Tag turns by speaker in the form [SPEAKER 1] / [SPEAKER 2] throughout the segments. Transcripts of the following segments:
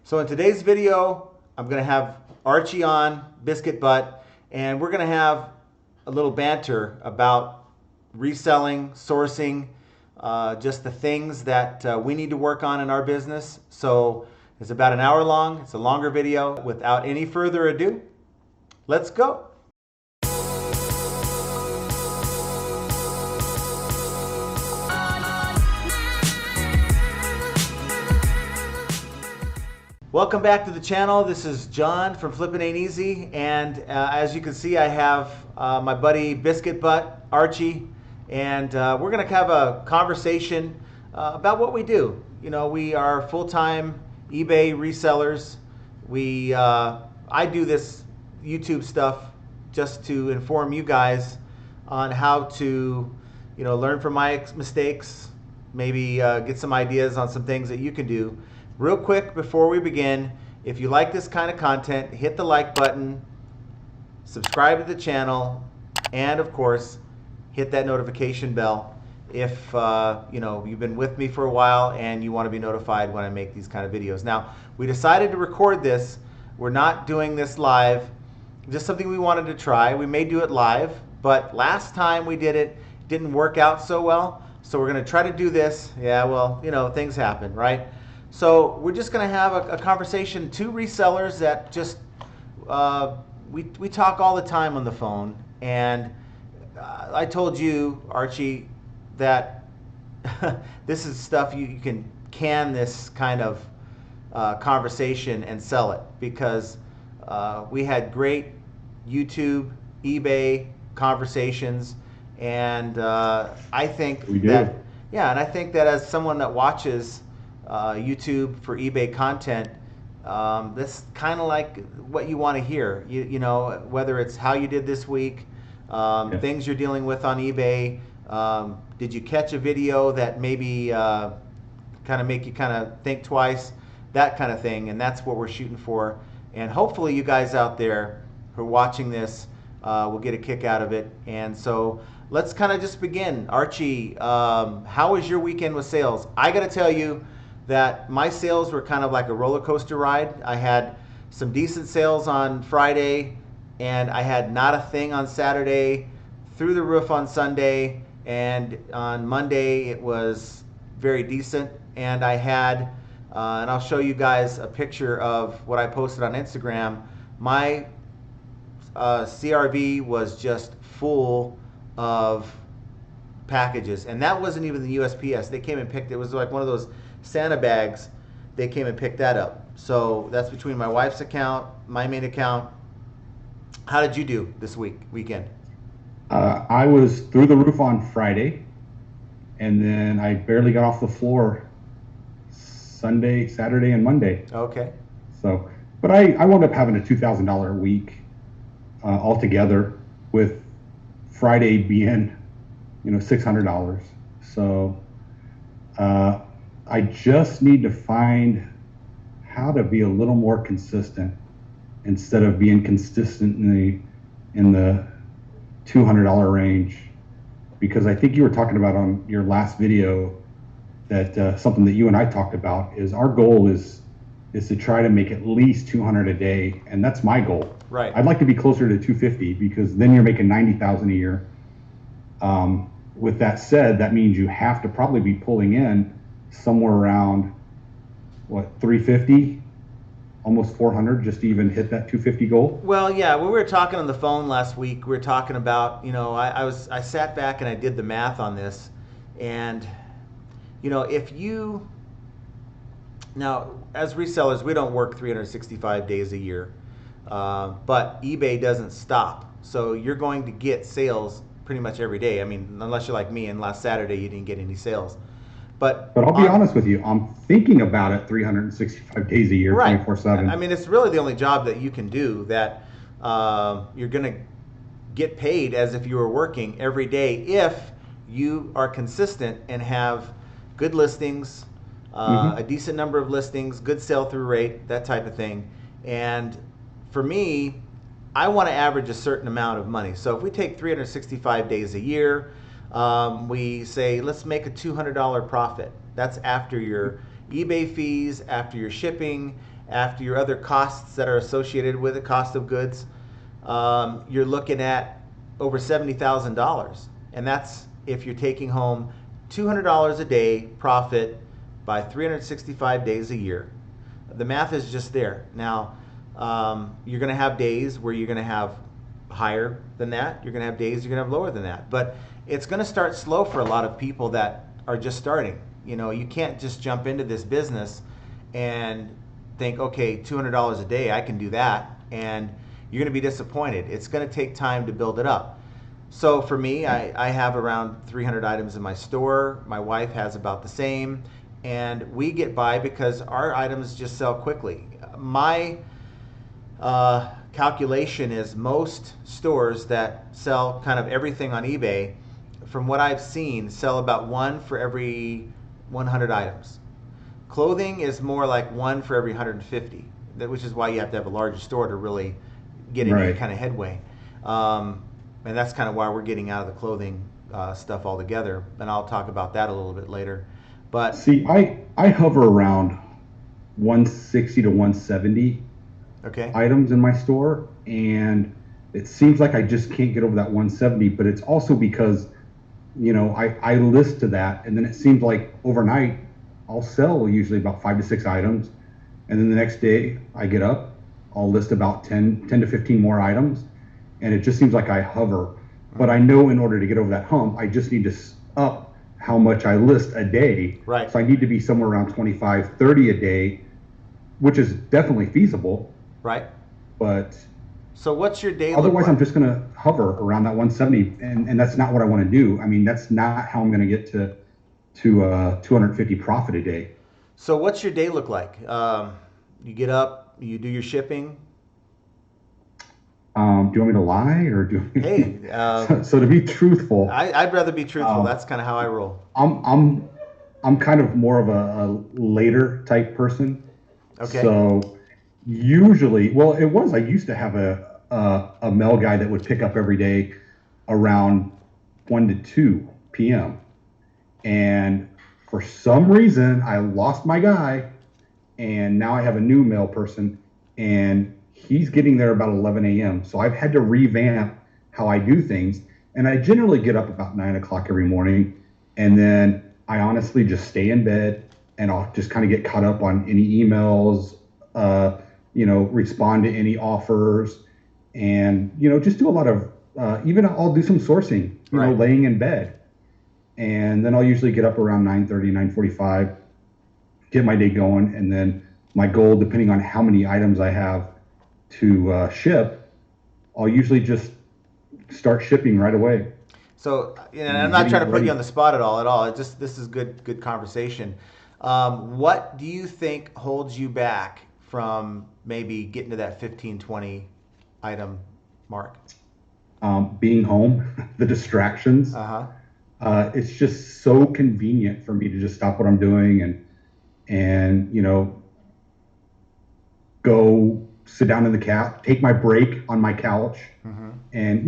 [SPEAKER 1] So in today's video, I'm going to have Archie on, Biscuitbutt, and we're going to have a little banter about reselling, sourcing, just the things that we need to work on in our business. So it's about an hour long. It's a longer video. Without any further ado, let's go. Welcome back to the channel. This is John from Flippin' Ain't Easy, and as you can see, I have my buddy Biscuitbutt, Archie, and we're going to have a conversation about what we do. You know, we are full-time eBay resellers. I do this YouTube stuff just to inform you guys on how to, learn from my mistakes, maybe get some ideas on some things that you can do. Real quick before we begin, if you like this kind of content, hit the like button, subscribe to the channel, and of course, hit that notification bell if you've been with me for a while and you want to be notified when I make these kind of videos. Now, we decided to record this. We're not doing this live, just something we wanted to try. We may do it live, but last time we did it, didn't work out so well. So we're going to try to do this. Yeah, well, things happen, right? So we're just going to have a conversation, two resellers that just, we talk all the time on the phone. And I told you, Archie, that this is stuff you can this kind of conversation and sell it, because we had great YouTube, eBay conversations. And I think that, yeah, and I think that as someone that watches YouTube for eBay content, that's kind of like what you want to hear. You know, whether it's how you did this week, things you're dealing with on eBay. Did you catch a video that maybe kind of make you kind of think twice, that kind of thing. And that's what we're shooting for. And hopefully you guys out there who are watching this will get a kick out of it. And so let's kind of just begin. Archie, how was your weekend with sales? I got to tell you that my sales were kind of like a roller coaster ride. I had some decent sales on Friday, and I had not a thing on Saturday, through the roof on Sunday, and on Monday it was very decent. And I had, and I'll show you guys a picture of what I posted on Instagram. My CRV was just full of packages, and that wasn't even the USPS. They came and picked it. It was like one of those Santa bags. They came and picked that up. So that's between my wife's account, my main account. How did you do this weekend?
[SPEAKER 2] I was through the roof on Friday, and then I barely got off the floor Sunday, Saturday, and Monday.
[SPEAKER 1] Okay.
[SPEAKER 2] So, but I wound up having a $2,000 a week altogether, with Friday being, $600. So I just need to find how to be a little more consistent instead of being consistently in the $200 range, because I think you were talking about on your last video that something that you and I talked about is our goal is to try to make at least 200 a day, and that's my goal.
[SPEAKER 1] Right.
[SPEAKER 2] I'd like to be closer to 250, because then you're making 90,000 a year. With that said, that means you have to probably be pulling in somewhere around, what, 350, almost 400, just to even hit that 250 goal?
[SPEAKER 1] Well, yeah, when we were talking on the phone last week, we were talking about, I sat back and I did the math on this. And, if you, now, as resellers, we don't work 365 days a year, but eBay doesn't stop. So you're going to get sales pretty much every day. I mean, unless you're like me, and last Saturday you didn't get any sales. But
[SPEAKER 2] I'll be honest with you, I'm thinking about it 365 days a year,
[SPEAKER 1] right.
[SPEAKER 2] 24/7.
[SPEAKER 1] I mean, it's really the only job that you can do that you're going to get paid as if you were working every day, if you are consistent and have good listings, a decent number of listings, good sell-through rate, that type of thing. And for me, I want to average a certain amount of money. So if we take 365 days a year, we say, let's make a $200 profit. That's after your eBay fees, after your shipping, after your other costs that are associated with the cost of goods, you're looking at over $70,000. And that's if you're taking home $200 a day profit by 365 days a year. The math is just there. Now, you're going to have days where you're going to have higher than that. You're going to have days you're going to have lower than that. But it's going to start slow for a lot of people that are just starting. You know, you can't just jump into this business and think, okay, $200 a day, I can do that. And you're going to be disappointed. It's going to take time to build it up. So for me, I have around 300 items in my store. My wife has about the same. And we get by because our items just sell quickly. My calculation is most stores that sell kind of everything on eBay, from what I've seen, sell about one for every 100 items. Clothing is more like one for every 150, which is why you have to have a larger store to really get any kind of headway. And that's kind of why we're getting out of the clothing stuff altogether. And I'll talk about that a little bit later. But
[SPEAKER 2] see, I hover around 160 to 170 items in my store, and it seems like I just can't get over that 170. But it's also because, you know, I list to that, and then it seems like overnight I'll sell usually about 5 to 6 items, and then the next day I get up, I'll list about 10 to 15 more items, and it just seems like I hover. But I know in order to get over that hump, I just need to up how much I list a day.
[SPEAKER 1] Right.
[SPEAKER 2] So I need to be somewhere around 25, 30 a day, which is definitely feasible.
[SPEAKER 1] Right.
[SPEAKER 2] But
[SPEAKER 1] so what's your day?
[SPEAKER 2] Otherwise, I'm just going to hover around that 170, and that's not what I want to do. I mean, that's not how I'm going to get to 250 profit a day.
[SPEAKER 1] So what's your day look like? You get up, you do your shipping.
[SPEAKER 2] Do you want me to lie or do?
[SPEAKER 1] Hey,
[SPEAKER 2] so to be truthful,
[SPEAKER 1] I'd rather be truthful. That's kind of how I roll.
[SPEAKER 2] I'm kind of more of a later type person.
[SPEAKER 1] Okay.
[SPEAKER 2] So usually, well, I used to have a mail guy that would pick up every day around 1 to 2 p.m. And for some reason, I lost my guy, and now I have a new mail person, and he's getting there about 11 a.m. So I've had to revamp how I do things. And I generally get up about 9 o'clock every morning. And then I honestly just stay in bed, and I'll just kind of get caught up on any emails, respond to any offers, and, just do a lot of, even I'll do some sourcing, laying in bed. And then I'll usually get up around 9:30, 9:45, get my day going. And then my goal, depending on how many items I have to ship, I'll usually just start shipping right away.
[SPEAKER 1] So, I'm not trying to put you on the spot at all. This is good conversation. What do you think holds you back from maybe getting to that 15, 20 item mark?
[SPEAKER 2] Being home, the distractions. It's just so convenient for me to just stop what I'm doing and go sit down in the couch, take my break on my couch, and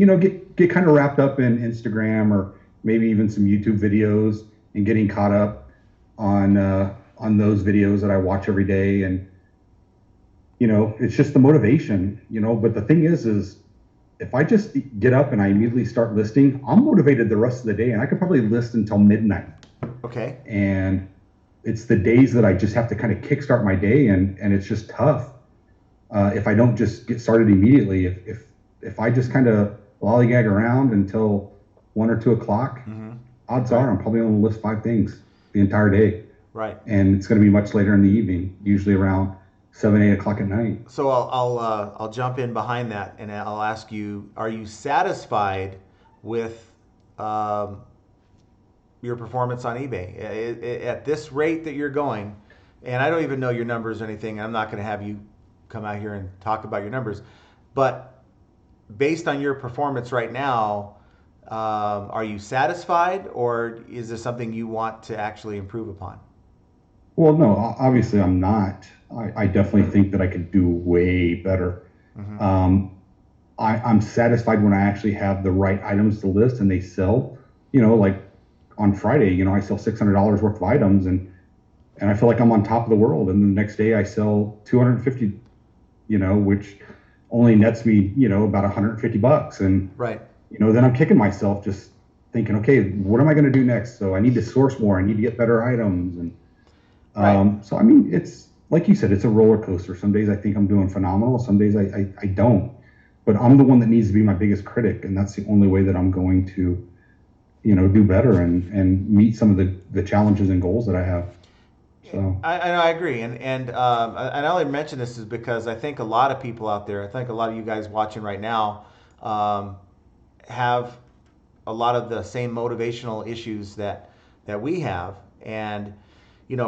[SPEAKER 2] get kind of wrapped up in Instagram or maybe even some YouTube videos, and getting caught up on those videos that I watch every day. And it's just the motivation. But the thing is if I just get up and I immediately start listing, I'm motivated the rest of the day, and I could probably list until midnight.
[SPEAKER 1] Okay.
[SPEAKER 2] And it's the days that I just have to kind of kickstart my day, and it's just tough. If I don't just get started immediately, if I just kind of lollygag around until 1 or 2 o'clock, odds are I'm probably going to list 5 things the entire day.
[SPEAKER 1] Right.
[SPEAKER 2] And it's going to be much later in the evening, usually around 7, 8 o'clock at night.
[SPEAKER 1] So I'll jump in behind that, and I'll ask you: are you satisfied with your performance on eBay at this rate that you're going? And I don't even know your numbers or anything. I'm not going to have you come out here and talk about your numbers, but based on your performance right now, are you satisfied, or is there something you want to actually improve upon?
[SPEAKER 2] Well, no, obviously I'm not. I definitely think that I could do way better. I'm satisfied when I actually have the right items to list and they sell. Like on Friday, I sell $600 worth of items, and and I feel like I'm on top of the world. And the next day I sell 250, which only nets me, about 150 bucks. And,
[SPEAKER 1] Right.
[SPEAKER 2] then I'm kicking myself just thinking, okay, what am I going to do next? So I need to source more. I need to get better items. And
[SPEAKER 1] Right.
[SPEAKER 2] so, I mean, it's like you said, it's a roller coaster. Some days I think I'm doing phenomenal. Some days I don't. But I'm the one that needs to be my biggest critic. And that's the only way that I'm going to, do better and meet some of the challenges and goals that I have. So,
[SPEAKER 1] I agree, and I only mention this is because I think a lot of people out there, I think a lot of you guys watching right now, um, have a lot of the same motivational issues that we have. And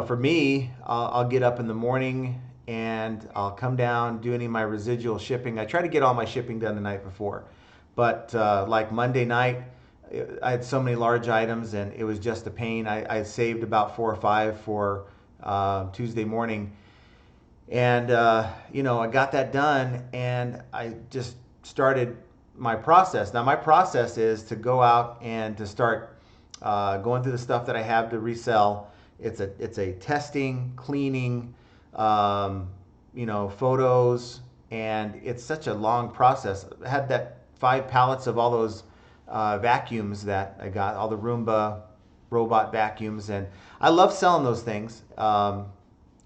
[SPEAKER 1] for me, I'll get up in the morning and I'll come down, do any of my residual shipping. I try to get all my shipping done the night before, but like Monday night, I had so many large items and it was just a pain. I saved about 4 or 5 for Tuesday morning, and I got that done, and I just started my process. Now my process is to go out and to start going through the stuff that I have to resell. It's a testing, cleaning, photos, and it's such a long process. I had that 5 pallets of all those vacuums that I got, all the Roomba robot vacuums, and I love selling those things.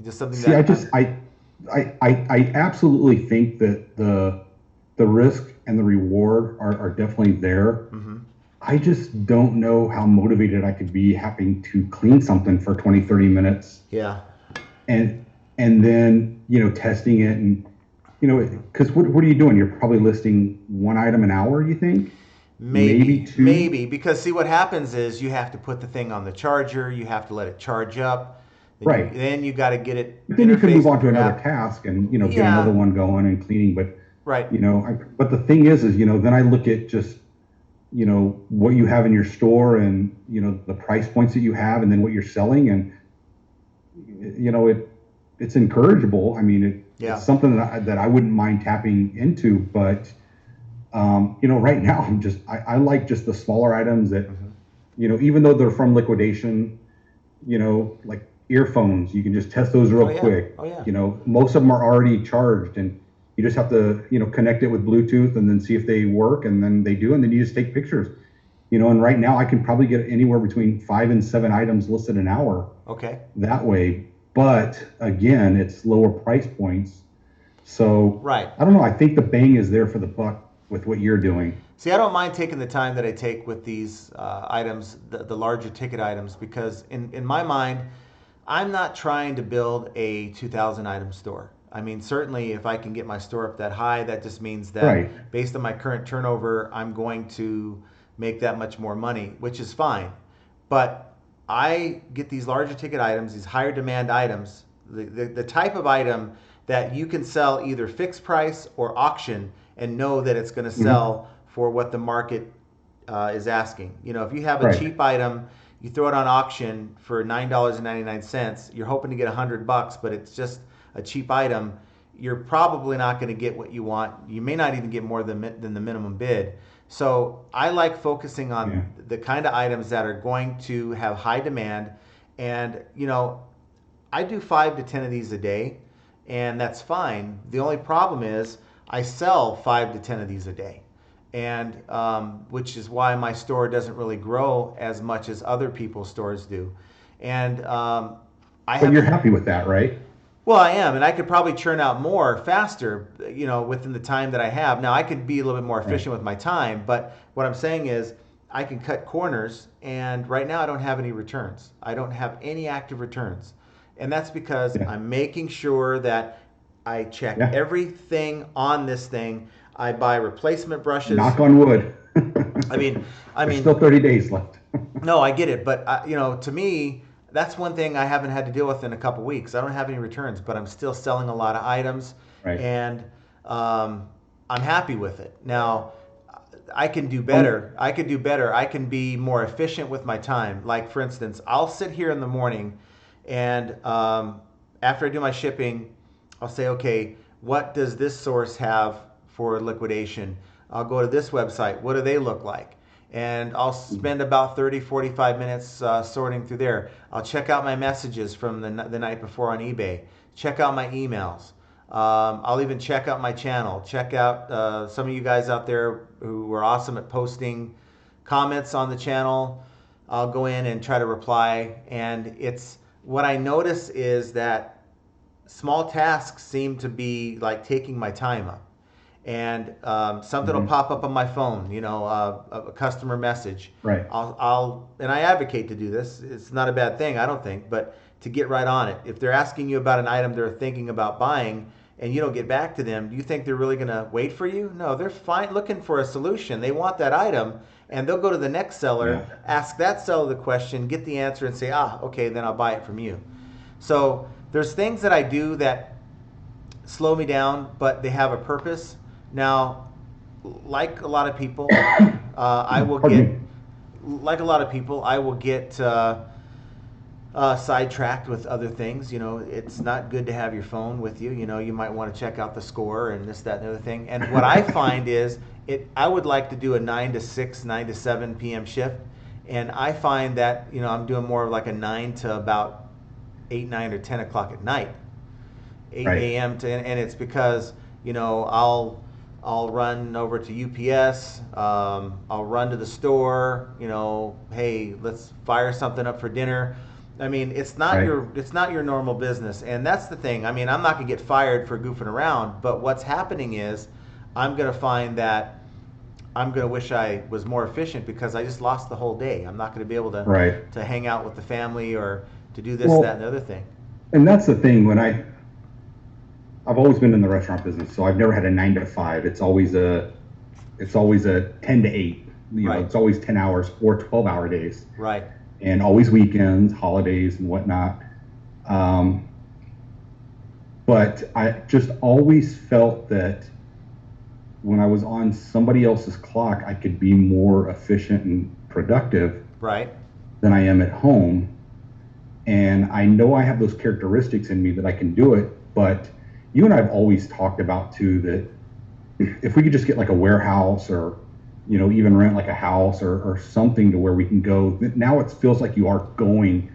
[SPEAKER 1] Just something
[SPEAKER 2] see, I
[SPEAKER 1] that
[SPEAKER 2] just, I absolutely think that the risk and the reward are definitely there.
[SPEAKER 1] hmm
[SPEAKER 2] I just don't know how motivated I could be having to clean something for 20, 30 minutes
[SPEAKER 1] yeah,
[SPEAKER 2] and then, testing it and, because what are you doing? You're probably listing one item an hour, you think? Maybe two?
[SPEAKER 1] maybe because see what happens is you have to put the thing on the charger, you have to let it charge up,
[SPEAKER 2] Right.
[SPEAKER 1] then you got to get it
[SPEAKER 2] But then you can move
[SPEAKER 1] interfaced
[SPEAKER 2] on
[SPEAKER 1] with
[SPEAKER 2] to
[SPEAKER 1] your
[SPEAKER 2] another
[SPEAKER 1] app.
[SPEAKER 2] task and, get another
[SPEAKER 1] Yeah,
[SPEAKER 2] one going and cleaning. But,
[SPEAKER 1] right.
[SPEAKER 2] but the thing is, then I look at just, what you have in your store and, the price points that you have and then what you're selling. And, it's encourageable. I mean, it's
[SPEAKER 1] Yeah,
[SPEAKER 2] something that I wouldn't mind tapping into, but, right now I like just the smaller items that,
[SPEAKER 1] hmm
[SPEAKER 2] even though they're from liquidation, like earphones, you can just test those
[SPEAKER 1] oh
[SPEAKER 2] real
[SPEAKER 1] yeah,
[SPEAKER 2] quick.
[SPEAKER 1] oh yeah,
[SPEAKER 2] Most of them are already charged and you just have to, connect it with Bluetooth and then see if they work and then they do. And then you just take pictures, and right now I can probably get anywhere between 5 and 7 items listed an hour
[SPEAKER 1] okay,
[SPEAKER 2] that way. But again, it's lower price points. So
[SPEAKER 1] right.
[SPEAKER 2] I don't know. I think the bang is there for the buck with what you're doing.
[SPEAKER 1] See, I don't mind taking the time that I take with these items, the larger ticket items, because in my mind, I'm not trying to build a 2,000 item store. I mean, certainly if I can get my store up that high, that just means that
[SPEAKER 2] Right.
[SPEAKER 1] based on my current turnover, I'm going to make that much more money, which is fine. But I get these larger ticket items, these higher demand items, the type of item that you can sell either fixed price or auction and know that it's going to
[SPEAKER 2] hmm
[SPEAKER 1] sell for what the market is asking. If you have a
[SPEAKER 2] Right.
[SPEAKER 1] cheap item, you throw it on auction for $9.99. You're hoping to get $100, but it's just a cheap item. You're probably not going to get what you want. You may not even get more than the minimum bid. So I like focusing
[SPEAKER 2] Yeah.
[SPEAKER 1] on the kind of items that are going to have high demand. And, I do 5 to 10 of these a day, and that's fine. The only problem is I sell 5 to 10 of these a day, and which is why my store doesn't really grow as much as other people's stores do. And I
[SPEAKER 2] But you're
[SPEAKER 1] haven't.
[SPEAKER 2] happy with that, right?
[SPEAKER 1] Well, I am, and I could probably churn out more faster, within the time that I have. Now, I could be a little bit more
[SPEAKER 2] Right.
[SPEAKER 1] efficient with my time, but what I'm saying is I can cut corners, and right now I don't have any returns. I don't have any active returns. And that's because
[SPEAKER 2] Yeah.
[SPEAKER 1] I'm making sure that I check
[SPEAKER 2] Yeah.
[SPEAKER 1] everything on this thing. I buy replacement brushes.
[SPEAKER 2] Knock on wood.
[SPEAKER 1] I mean, I
[SPEAKER 2] There's
[SPEAKER 1] mean,
[SPEAKER 2] still 30 days left.
[SPEAKER 1] no, I get it, but to me, that's one thing I haven't had to deal with in a couple weeks. I don't have any returns, but I'm still selling a lot of items,
[SPEAKER 2] Right.
[SPEAKER 1] and I'm happy with it. Now, I can do
[SPEAKER 2] Um,
[SPEAKER 1] better. I could do better. I can be more efficient with my time. Like for instance, I'll sit here in the morning, and after I do my shipping, I'll say, okay, what does this source have for liquidation? I'll go to this website. What do they look like? and I'll spend about 30, 45 minutes sorting through there. I'll check out my messages from the night before on eBay, check out my emails. I'll even check out my channel, check out some of you guys out there who are awesome at posting comments on the channel. I'll go in and try to reply, and it's what I notice is that small tasks seem to be like taking my time up, and something will pop up on my phone, a customer message.
[SPEAKER 2] Right.
[SPEAKER 1] And I advocate to do this. It's not a bad thing, I don't think, but to get right on it. If they're asking you about an item they're thinking about buying and you don't get back to them, do you think they're really going to wait for you? No, they're fine looking for a solution. They want that item, and they'll go to the next seller, ask that seller the question, get the answer, and say, okay, then I'll buy it from you. So there's things that I do that slow me down, but they have a purpose. Now, like a lot of people, I will get sidetracked with other things. It's not good to have your phone with you. You might want to check out the score and this, that, and the other thing. And what I find is, I would like to do a 9 to 6, 9 to 7 p.m. shift, and I find that I'm doing more of like a 9 to about 8, 9, or 10 o'clock at night, 8 a.m. and it's because I'll run over to UPS. I'll run to the store. Hey, let's fire something up for dinner. I mean, it's not your normal business, and that's the thing. I mean, I'm not gonna get fired for goofing around, but what's happening is I'm gonna find that I'm gonna wish I was more efficient because I just lost the whole day. I'm not gonna be able to hang out with the family or to do this, that, and the other thing.
[SPEAKER 2] And that's the thing. I've always been in the restaurant business, so I've never had a 9 to 5. It's always a 10 to 8. It's always 10 hours or 12-hour days.
[SPEAKER 1] Right.
[SPEAKER 2] And always weekends, holidays, and whatnot. But I just always felt that when I was on somebody else's clock, I could be more efficient and productive than I am at home. And I know I have those characteristics in me that I can do it, but you and I have always talked about too that if we could just get like a warehouse or even rent like a house or something to where we can go. Now it feels like you are going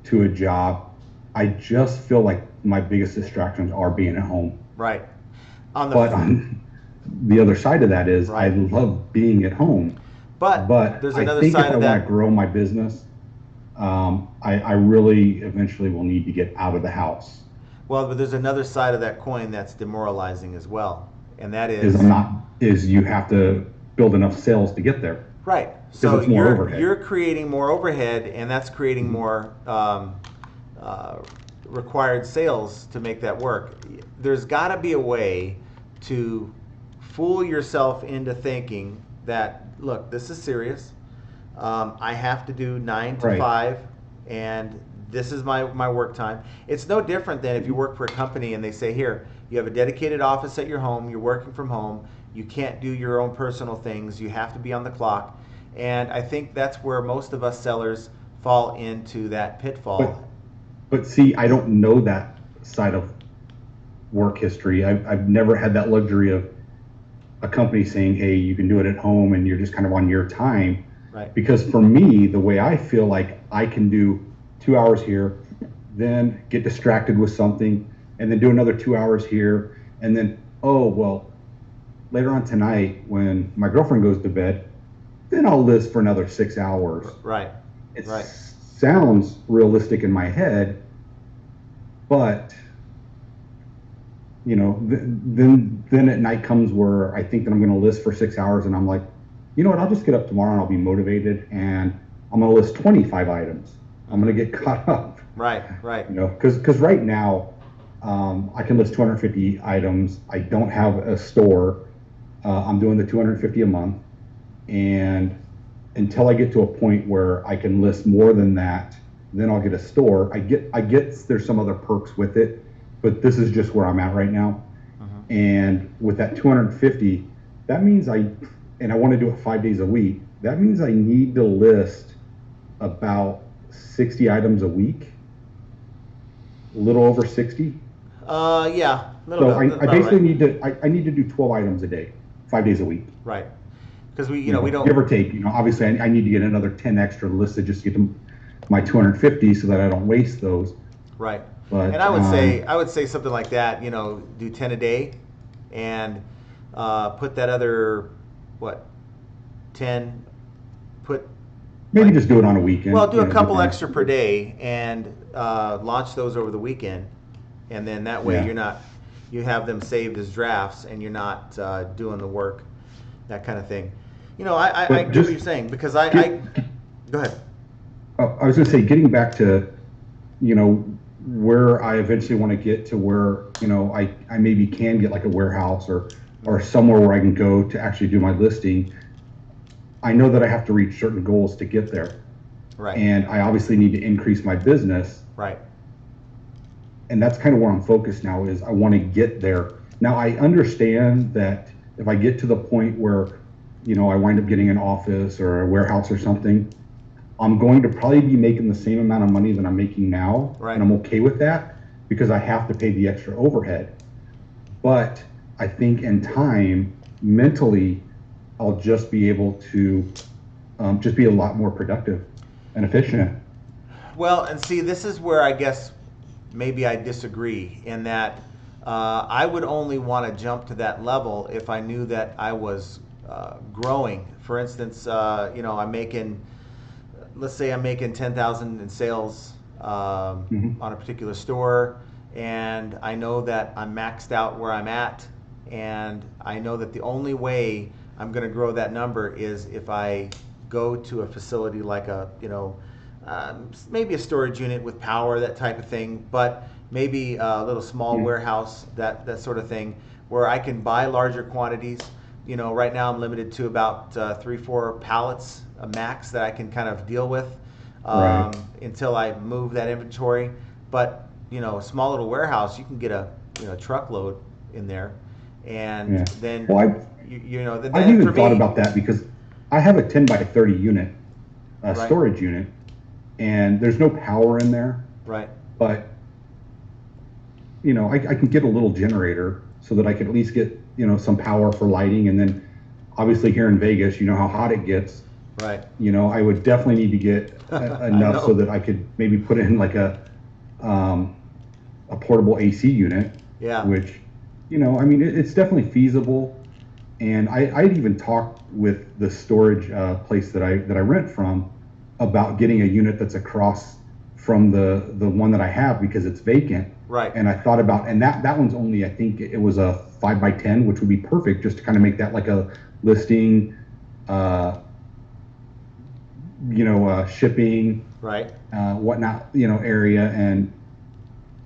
[SPEAKER 2] to a job. I just feel like my biggest distractions are being at home.
[SPEAKER 1] Right.
[SPEAKER 2] On the other side of that is I love being at home.
[SPEAKER 1] But there's another
[SPEAKER 2] side of that.
[SPEAKER 1] If I
[SPEAKER 2] want to grow my business, I really eventually will need to get out of the house.
[SPEAKER 1] Well, but there's another side of that coin that's demoralizing as well, and that is
[SPEAKER 2] you have to build enough sales to get there.
[SPEAKER 1] Right. So you're creating more overhead, and that's creating more required sales to make that work. There's got to be a way to fool yourself into thinking that, look, this is serious. I have to do 9 to 5, and this is my work time. It's no different than if you work for a company and they say, here, you have a dedicated office at your home, you're working from home, you can't do your own personal things, you have to be on the clock. And I think that's where most of us sellers fall into that pitfall.
[SPEAKER 2] But see, I don't know that side of work history. I've never had that luxury of a company saying, hey, you can do it at home and you're just kind of on your time.
[SPEAKER 1] Right.
[SPEAKER 2] Because for me, the way I feel like I can do 2 hours here, then get distracted with something, and then do another 2 hours here, and then, later on tonight when my girlfriend goes to bed, then I'll list for another 6 hours.
[SPEAKER 1] Right.
[SPEAKER 2] It sounds realistic in my head, but then at night comes where I think that I'm going to list for 6 hours, and I'm like, you know what, I'll just get up tomorrow and I'll be motivated, and I'm going to list 25 items. I'm going to get caught up.
[SPEAKER 1] Right.
[SPEAKER 2] Because right now, I can list 250 items. I don't have a store. I'm doing the 250 a month, and until I get to a point where I can list more than that, then I'll get a store. I get there's some other perks with it, but this is just where I'm at right now. And with that 250, that means I want to do it 5 days a week. That means I need to list about 60 items a week, a little over 60.
[SPEAKER 1] Yeah.
[SPEAKER 2] So I basically need to do 12 items a day, 5 days a week.
[SPEAKER 1] Right. because we, you know, we don't.
[SPEAKER 2] give or take. Obviously, I need to get another 10 extra listed just to get my 250 so that I don't waste those.
[SPEAKER 1] Right.
[SPEAKER 2] But
[SPEAKER 1] And I would say something like that. You know, do 10 a day, and put that other what 10. Put
[SPEAKER 2] maybe
[SPEAKER 1] like,
[SPEAKER 2] just do it on a weekend.
[SPEAKER 1] well, do a couple extra per day and launch those over the weekend, and then that way you have them saved as drafts and you're not doing the work, that kind of thing. You know, I agree with what you're saying, because I go ahead.
[SPEAKER 2] I was going to say, getting back to, where I eventually want to get to, where, I maybe can get like a warehouse or somewhere where I can go to actually do my listing. I know that I have to reach certain goals to get there.
[SPEAKER 1] Right.
[SPEAKER 2] And I obviously need to increase my business.
[SPEAKER 1] Right.
[SPEAKER 2] And that's kind of where I'm focused now, is I want to get there. Now, I understand that if I get to the point where, I wind up getting an office or a warehouse or something, I'm going to probably be making the same amount of money that I'm making now.
[SPEAKER 1] Right.
[SPEAKER 2] And I'm okay with that because I have to pay the extra overhead. But I think in time, mentally, I'll just be able to just be a lot more productive and efficient.
[SPEAKER 1] Well, and see, this is where I guess maybe I disagree, in that I would only want to jump to that level if I knew that I was growing. For instance, I'm making, let's say I'm making 10,000 in sales on a particular store, and I know that I'm maxed out where I'm at, and I know that the only way I'm going to grow that number is if I go to a facility like maybe a storage unit with power, that type of thing, but maybe a little small warehouse, that sort of thing, where I can buy larger quantities. Right now I'm limited to about 3-4 pallets max that I can kind of deal with until I move that inventory. But a small little warehouse, you can get a truckload in there, and then
[SPEAKER 2] I've even thought about that, because I have a 10 by 30 unit, storage unit, and there's no power in there.
[SPEAKER 1] Right.
[SPEAKER 2] But I can get a little generator so that I can at least get some power for lighting, and then obviously here in Vegas, how hot it gets.
[SPEAKER 1] Right.
[SPEAKER 2] I would definitely need to get enough so that I could maybe put in like a portable AC unit.
[SPEAKER 1] Yeah.
[SPEAKER 2] Which, it's definitely feasible. And I'd even talked with the storage place that I rent from about getting a unit that's across from the one that I have, because it's vacant.
[SPEAKER 1] Right.
[SPEAKER 2] And I thought about, and that one's only, I think it was a 5 by 10, which would be perfect just to kind of make that like a listing, shipping,
[SPEAKER 1] right,
[SPEAKER 2] whatnot, area. And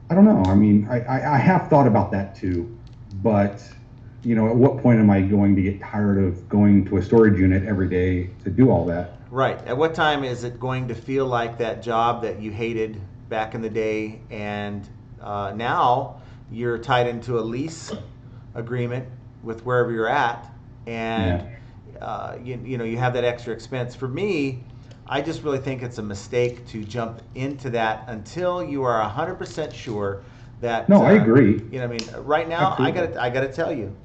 [SPEAKER 2] I don't know. I mean, I have thought about that too, but at what point am I going to get tired of going to a storage unit every day to do all that?
[SPEAKER 1] Right. At what time is it going to feel like that job that you hated back in the day, and now you're tied into a lease agreement with wherever you're at, and you have that extra expense? For me, I just really think it's a mistake to jump into that until you are 100% sure that.
[SPEAKER 2] No, I agree.
[SPEAKER 1] Right now,
[SPEAKER 2] absolutely.
[SPEAKER 1] I gotta tell you,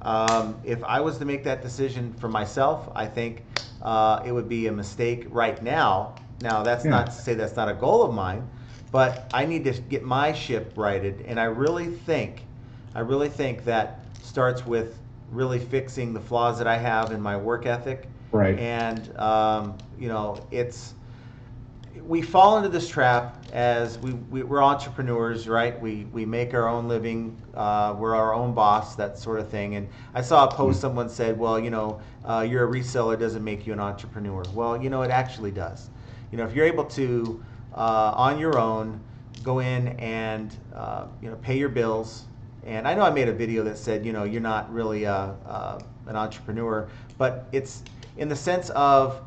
[SPEAKER 1] if I was to make that decision for myself, I think it would be a mistake right now. Now, that's not to say that's not a goal of mine, but I need to get my ship righted, and I really think that starts with really fixing the flaws that I have in my work ethic.
[SPEAKER 2] Right.
[SPEAKER 1] And we fall into this trap as we're entrepreneurs, right? We make our own living, we're our own boss, that sort of thing. And I saw a post, someone said, well, you're a reseller doesn't make you an entrepreneur. Well, it actually does. If you're able to, on your own, go in and pay your bills. And I know I made a video that said, you're not really an entrepreneur, but it's in the sense of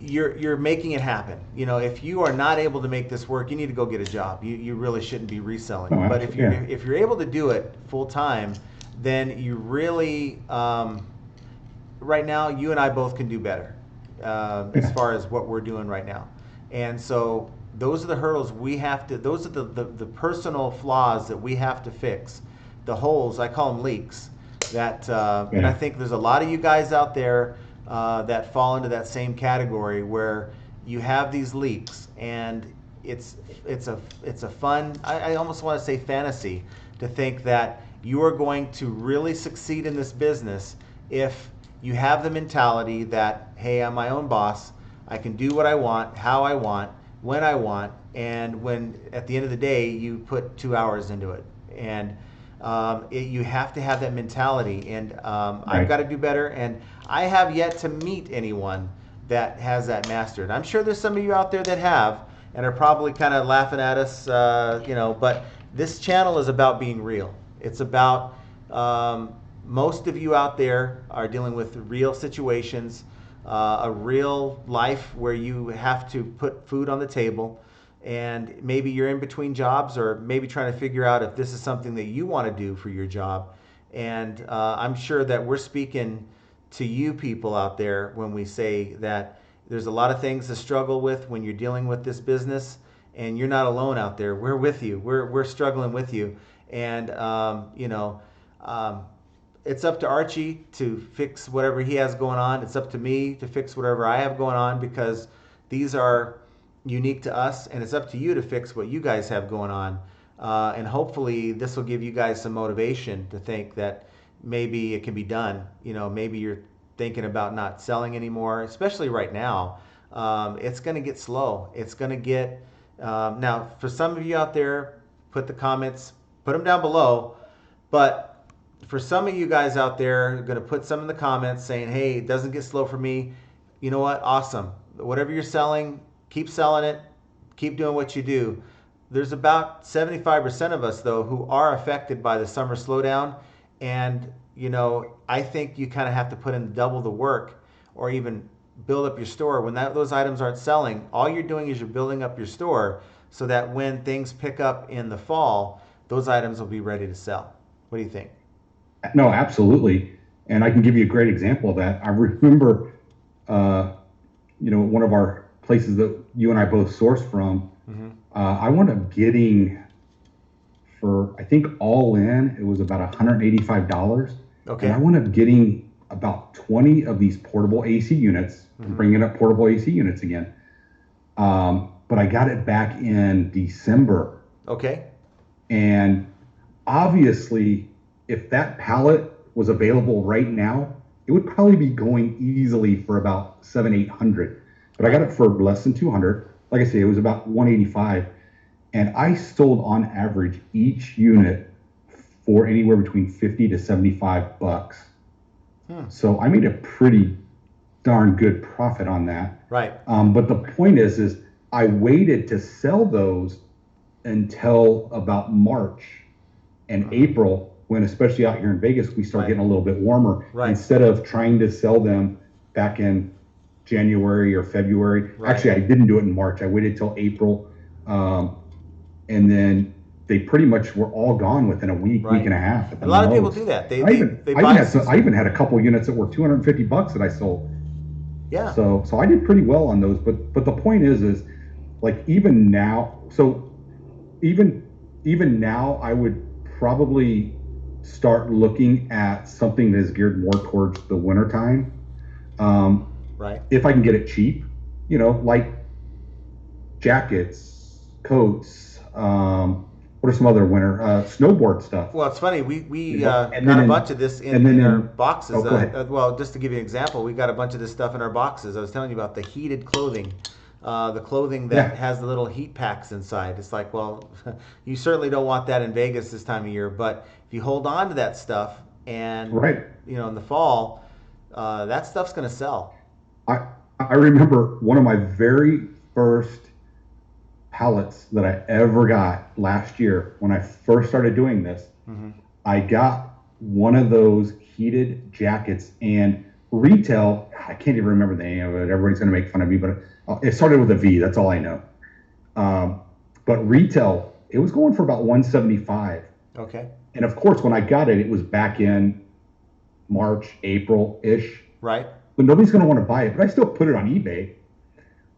[SPEAKER 1] you're making it happen. If you are not able to make this work, you need to go get a job. You really shouldn't be reselling. But if you're able to do it full time, then you really right now you and I both can do better as far as what we're doing right now. And so those are the hurdles we have to. Those are the personal flaws that we have to fix. The holes, I call them leaks. And I think there's a lot of you guys out there that fall into that same category where you have these leaks, and it's it's a fun, I almost want to say fantasy, to think that you are going to really succeed in this business if you have the mentality that, hey, I'm my own boss. I can do what I want, how I want, when I want, and when at the end of the day you put 2 hours into it. And you have to have that mentality. And I've got to do better. And I have yet to meet anyone that has that mastered. I'm sure there's some of you out there that have, and are probably kind of laughing at us, but this channel is about being real. It's about most of you out there are dealing with real situations, a real life where you have to put food on the table, and maybe you're in between jobs, or maybe trying to figure out if this is something that you want to do for your job. And I'm sure that we're speaking to you people out there when we say that there's a lot of things to struggle with when you're dealing with this business, and you're not alone out there. We're with you. We're struggling with you. And it's up to Archie to fix whatever he has going on. It's up to me to fix whatever I have going on, because these are unique to us, and it's up to you to fix what you guys have going on. And hopefully this will give you guys some motivation to think that maybe it can be done. Maybe you're thinking about not selling anymore, especially right now. It's going to get slow. It's going to get, now for some of you out there, put them down below. But for some of you guys out there, going to put some in the comments saying, hey, it doesn't get slow for me. You know what? Awesome. Whatever you're selling, keep selling it. Keep doing what you do. There's about 75% of us, though, who are affected by the summer slowdown. And, I think you kind of have to put in double the work, or even build up your store. When those items aren't selling, all you're doing is you're building up your store so that when things pick up in the fall, those items will be ready to sell. What do you think?
[SPEAKER 2] No, absolutely. And I can give you a great example of that. I remember, one of our places that you and I both sourced from, I wound up getting, for, I think all in, it was about $185.
[SPEAKER 1] Okay.
[SPEAKER 2] And I wound up getting about 20 of these portable AC units, bringing up portable AC units again. But I got it back in December.
[SPEAKER 1] Okay.
[SPEAKER 2] And obviously, if that pallet was available right now, it would probably be going easily for about $700-800. But I got it for less than $200. Like I say, it was about $185, and I sold on average each unit for anywhere between $50 to $75. So I made a pretty darn good profit on that.
[SPEAKER 1] Right.
[SPEAKER 2] But the point is I waited to sell those until about March and April, when, especially out here in Vegas, we start getting a little bit warmer.
[SPEAKER 1] Right.
[SPEAKER 2] Instead of trying to sell them back in January or February.
[SPEAKER 1] Right.
[SPEAKER 2] Actually, I didn't do it in March. I waited till April. And then they pretty much were all gone within a week, week and a half.
[SPEAKER 1] A lot of people do that.
[SPEAKER 2] I even had a couple units that were $250 that I sold.
[SPEAKER 1] Yeah.
[SPEAKER 2] So I did pretty well on those. But the point is like, even now, even now, I would probably start looking at something that is geared more towards the winter time.
[SPEAKER 1] Right.
[SPEAKER 2] If I can get it cheap, like jackets, coats, what are some other winter snowboard stuff?
[SPEAKER 1] Well, it's funny. We got a bunch of this in our boxes. Well, just to give you an example, we got a bunch of this stuff in our boxes. I was telling you about the heated clothing. The clothing that has the little heat packs inside. It's like, well, you certainly don't want that in Vegas this time of year, but if you hold on to that stuff and, in the fall, that stuff's going to sell.
[SPEAKER 2] I remember one of my very first pallets that I ever got last year when I first started doing this. I got one of those heated jackets, and retail, I can't even remember the name of it. Everybody's going to make fun of me, but it started with a V. That's all I know. But retail, it was going for about $175.
[SPEAKER 1] Okay.
[SPEAKER 2] And of course, when I got it, it was back in March, April-ish.
[SPEAKER 1] Right.
[SPEAKER 2] But nobody's going to want to buy it. But I still put it on eBay.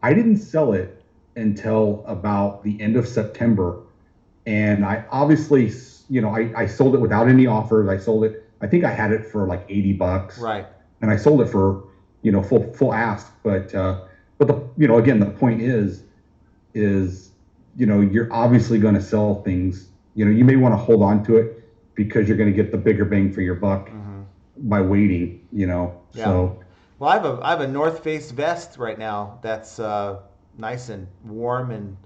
[SPEAKER 2] I didn't sell it until about the end of September. And I obviously, I sold it without any offers. I sold it, I think I had it for like $80.
[SPEAKER 1] Right.
[SPEAKER 2] And I sold it for full ask. But again, the point is you're obviously going to sell things. You may want to hold on to it because you're going to get the bigger bang for your buck by waiting.
[SPEAKER 1] Yeah.
[SPEAKER 2] So.
[SPEAKER 1] Well, I have a North Face vest right now that's nice and warm, and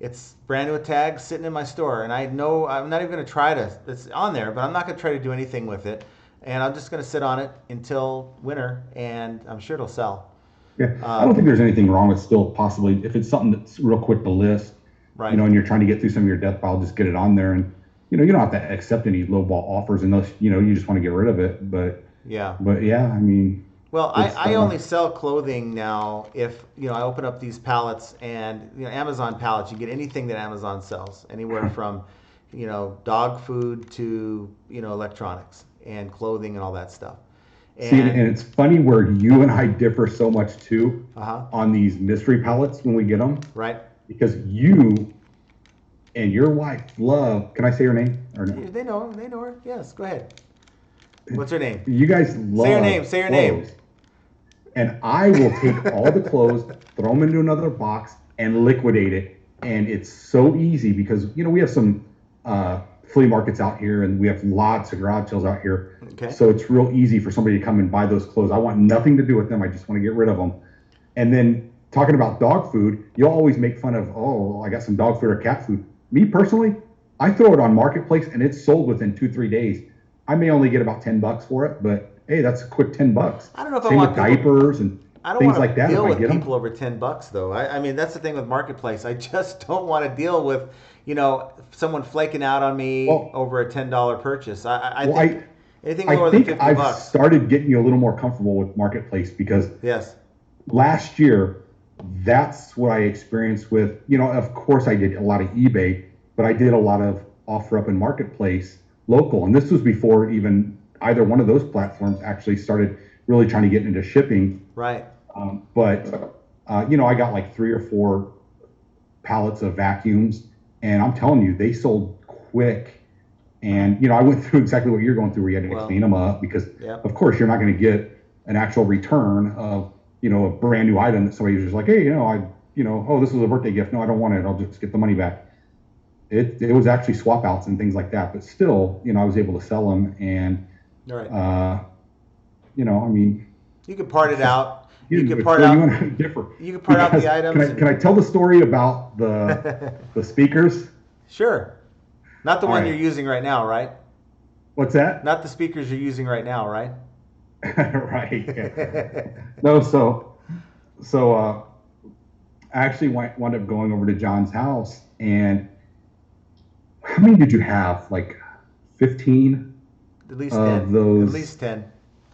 [SPEAKER 1] it's brand new with tags sitting in my store. And I know I'm not even going to try to. It's on there, but I'm not going to try to do anything with it. And I'm just going to sit on it until winter, and I'm sure it'll sell.
[SPEAKER 2] Yeah, I don't think there's anything wrong with still possibly if it's something that's real quick to list.
[SPEAKER 1] Right.
[SPEAKER 2] And you're trying to get through some of your death pile, just get it on there, and you don't have to accept any lowball offers unless you just want to get rid of it. But yeah, I mean.
[SPEAKER 1] Well, I only sell clothing now if I open up these pallets, and Amazon pallets, you get anything that Amazon sells, anywhere from dog food to electronics and clothing and all that stuff.
[SPEAKER 2] And it's funny where you and I differ so much too on these mystery pallets when we get them.
[SPEAKER 1] Right.
[SPEAKER 2] Because you and your wife love. Can I say her name or no?
[SPEAKER 1] They know her. Yes, go ahead. What's her name?
[SPEAKER 2] You guys love.
[SPEAKER 1] Say her name.
[SPEAKER 2] And I will take all the clothes, throw them into another box, and liquidate it. And it's so easy because we have some flea markets out here, and we have lots of garage sales out here.
[SPEAKER 1] Okay.
[SPEAKER 2] So it's real easy for somebody to come and buy those clothes. I want nothing to do with them. I just want to get rid of them. And then talking about dog food, you'll always make fun of, I got some dog food or cat food. Me personally, I throw it on Marketplace, and it's sold within 2-3 days. I may only get about $10 for it, but hey, that's a quick $10.
[SPEAKER 1] I don't know if
[SPEAKER 2] Same
[SPEAKER 1] I want
[SPEAKER 2] with diapers and things like that.
[SPEAKER 1] I don't want to deal with people over $10 though. I mean, that's the thing with Marketplace. I just don't want to deal with someone flaking out on me over a $10 purchase. I think anything lower than $50.
[SPEAKER 2] I've started getting you a little more comfortable with Marketplace because last year that's what I experienced with. Of course I did a lot of eBay, but I did a lot of OfferUp and Marketplace local, and this was before even either one of those platforms actually started really trying to get into shipping.
[SPEAKER 1] Right.
[SPEAKER 2] But I got like 3 or 4 pallets of vacuums, and I'm telling you, they sold quick. And, I went through exactly what you're going through where you had to clean them up because, of course, you're not going to get an actual return of, a brand new item that somebody's just like, hey, this was a birthday gift. No, I don't want it. I'll just get the money back. It was actually swap outs and things like that. But still, I was able to sell them. And, I mean.
[SPEAKER 1] You could part it out. You could
[SPEAKER 2] part out
[SPEAKER 1] the items.
[SPEAKER 2] Can I tell the story about the speakers?
[SPEAKER 1] Sure. Not the one you're using right now, right?
[SPEAKER 2] What's that?
[SPEAKER 1] Not the speakers you're using right now, right?
[SPEAKER 2] Right. Yeah. No, so I actually wound up going over to John's house, and how many did you have? Like 15?
[SPEAKER 1] At least 10.
[SPEAKER 2] Those
[SPEAKER 1] at least 10.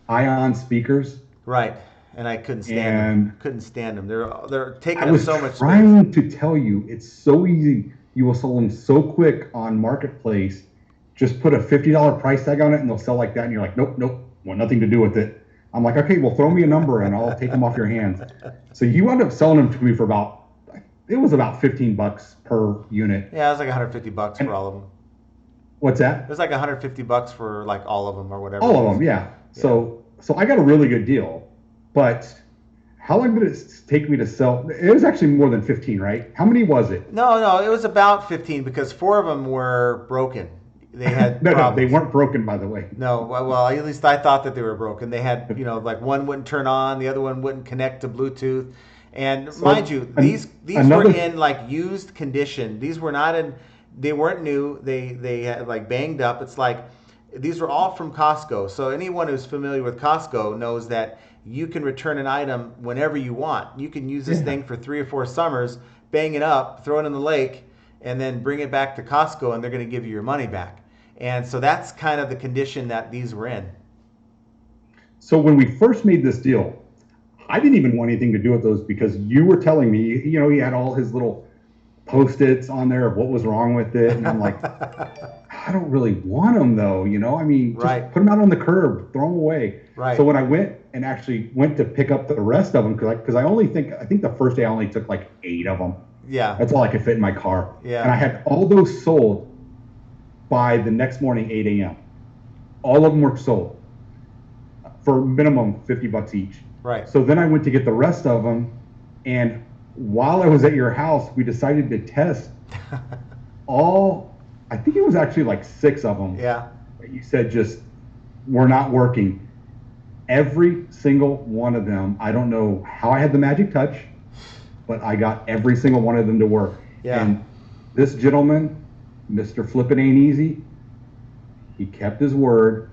[SPEAKER 2] Ion speakers.
[SPEAKER 1] Right. And I couldn't stand them. Couldn't stand them. They're taking up so much space.
[SPEAKER 2] I was trying to tell you, it's so easy. You will sell them so quick on Marketplace. Just put a $50 price tag on it, and they'll sell like that. And you're like, nope, want nothing to do with it. I'm like, okay, well, throw me a number, and I'll take them off your hands. So you wound up selling them to me for about $15 per unit.
[SPEAKER 1] Yeah, it was like $150 for all of them.
[SPEAKER 2] What's that?
[SPEAKER 1] It was like $150 for like all of them or whatever.
[SPEAKER 2] All of them, yeah. So I got a really good deal, but how long did it take me to sell? It was actually more than 15, right? How many was it?
[SPEAKER 1] No, it was about 15 because 4 of them were broken. They had
[SPEAKER 2] no, they weren't broken, by the way.
[SPEAKER 1] No, well, at least I thought that they were broken. They had, like one wouldn't turn on, the other one wouldn't connect to Bluetooth. And mind you, these were in like used condition. These were not in, they weren't new. They had like banged up. It's like, these were all from Costco. So anyone who's familiar with Costco knows that you can return an item whenever you want. You can use this thing for 3 or 4 summers, bang it up, throw it in the lake, and then bring it back to Costco, and they're going to give you your money back. And so that's kind of the condition that these were in.
[SPEAKER 2] So when we first made this deal, I didn't even want anything to do with those because you were telling me, he had all his little Post-its on there of what was wrong with it. And I'm like, I don't really want them though, I mean, just put them out on the curb, throw them away.
[SPEAKER 1] Right.
[SPEAKER 2] So when I went to pick up the rest of them, because I think the first day I only took like 8 of them.
[SPEAKER 1] Yeah.
[SPEAKER 2] That's all I could fit in my car.
[SPEAKER 1] Yeah.
[SPEAKER 2] And I had all those sold by the next morning, 8 a.m. All of them were sold for minimum $50 each.
[SPEAKER 1] Right.
[SPEAKER 2] So then I went to get the rest of them, and while I was at your house, we decided to test all, I think it was actually like 6 of them.
[SPEAKER 1] Yeah.
[SPEAKER 2] You said just were not working. Every single one of them, I don't know how I had the magic touch, but I got every single one of them to work.
[SPEAKER 1] Yeah.
[SPEAKER 2] And this gentleman, Mr. Flip It Ain't Easy, he kept his word.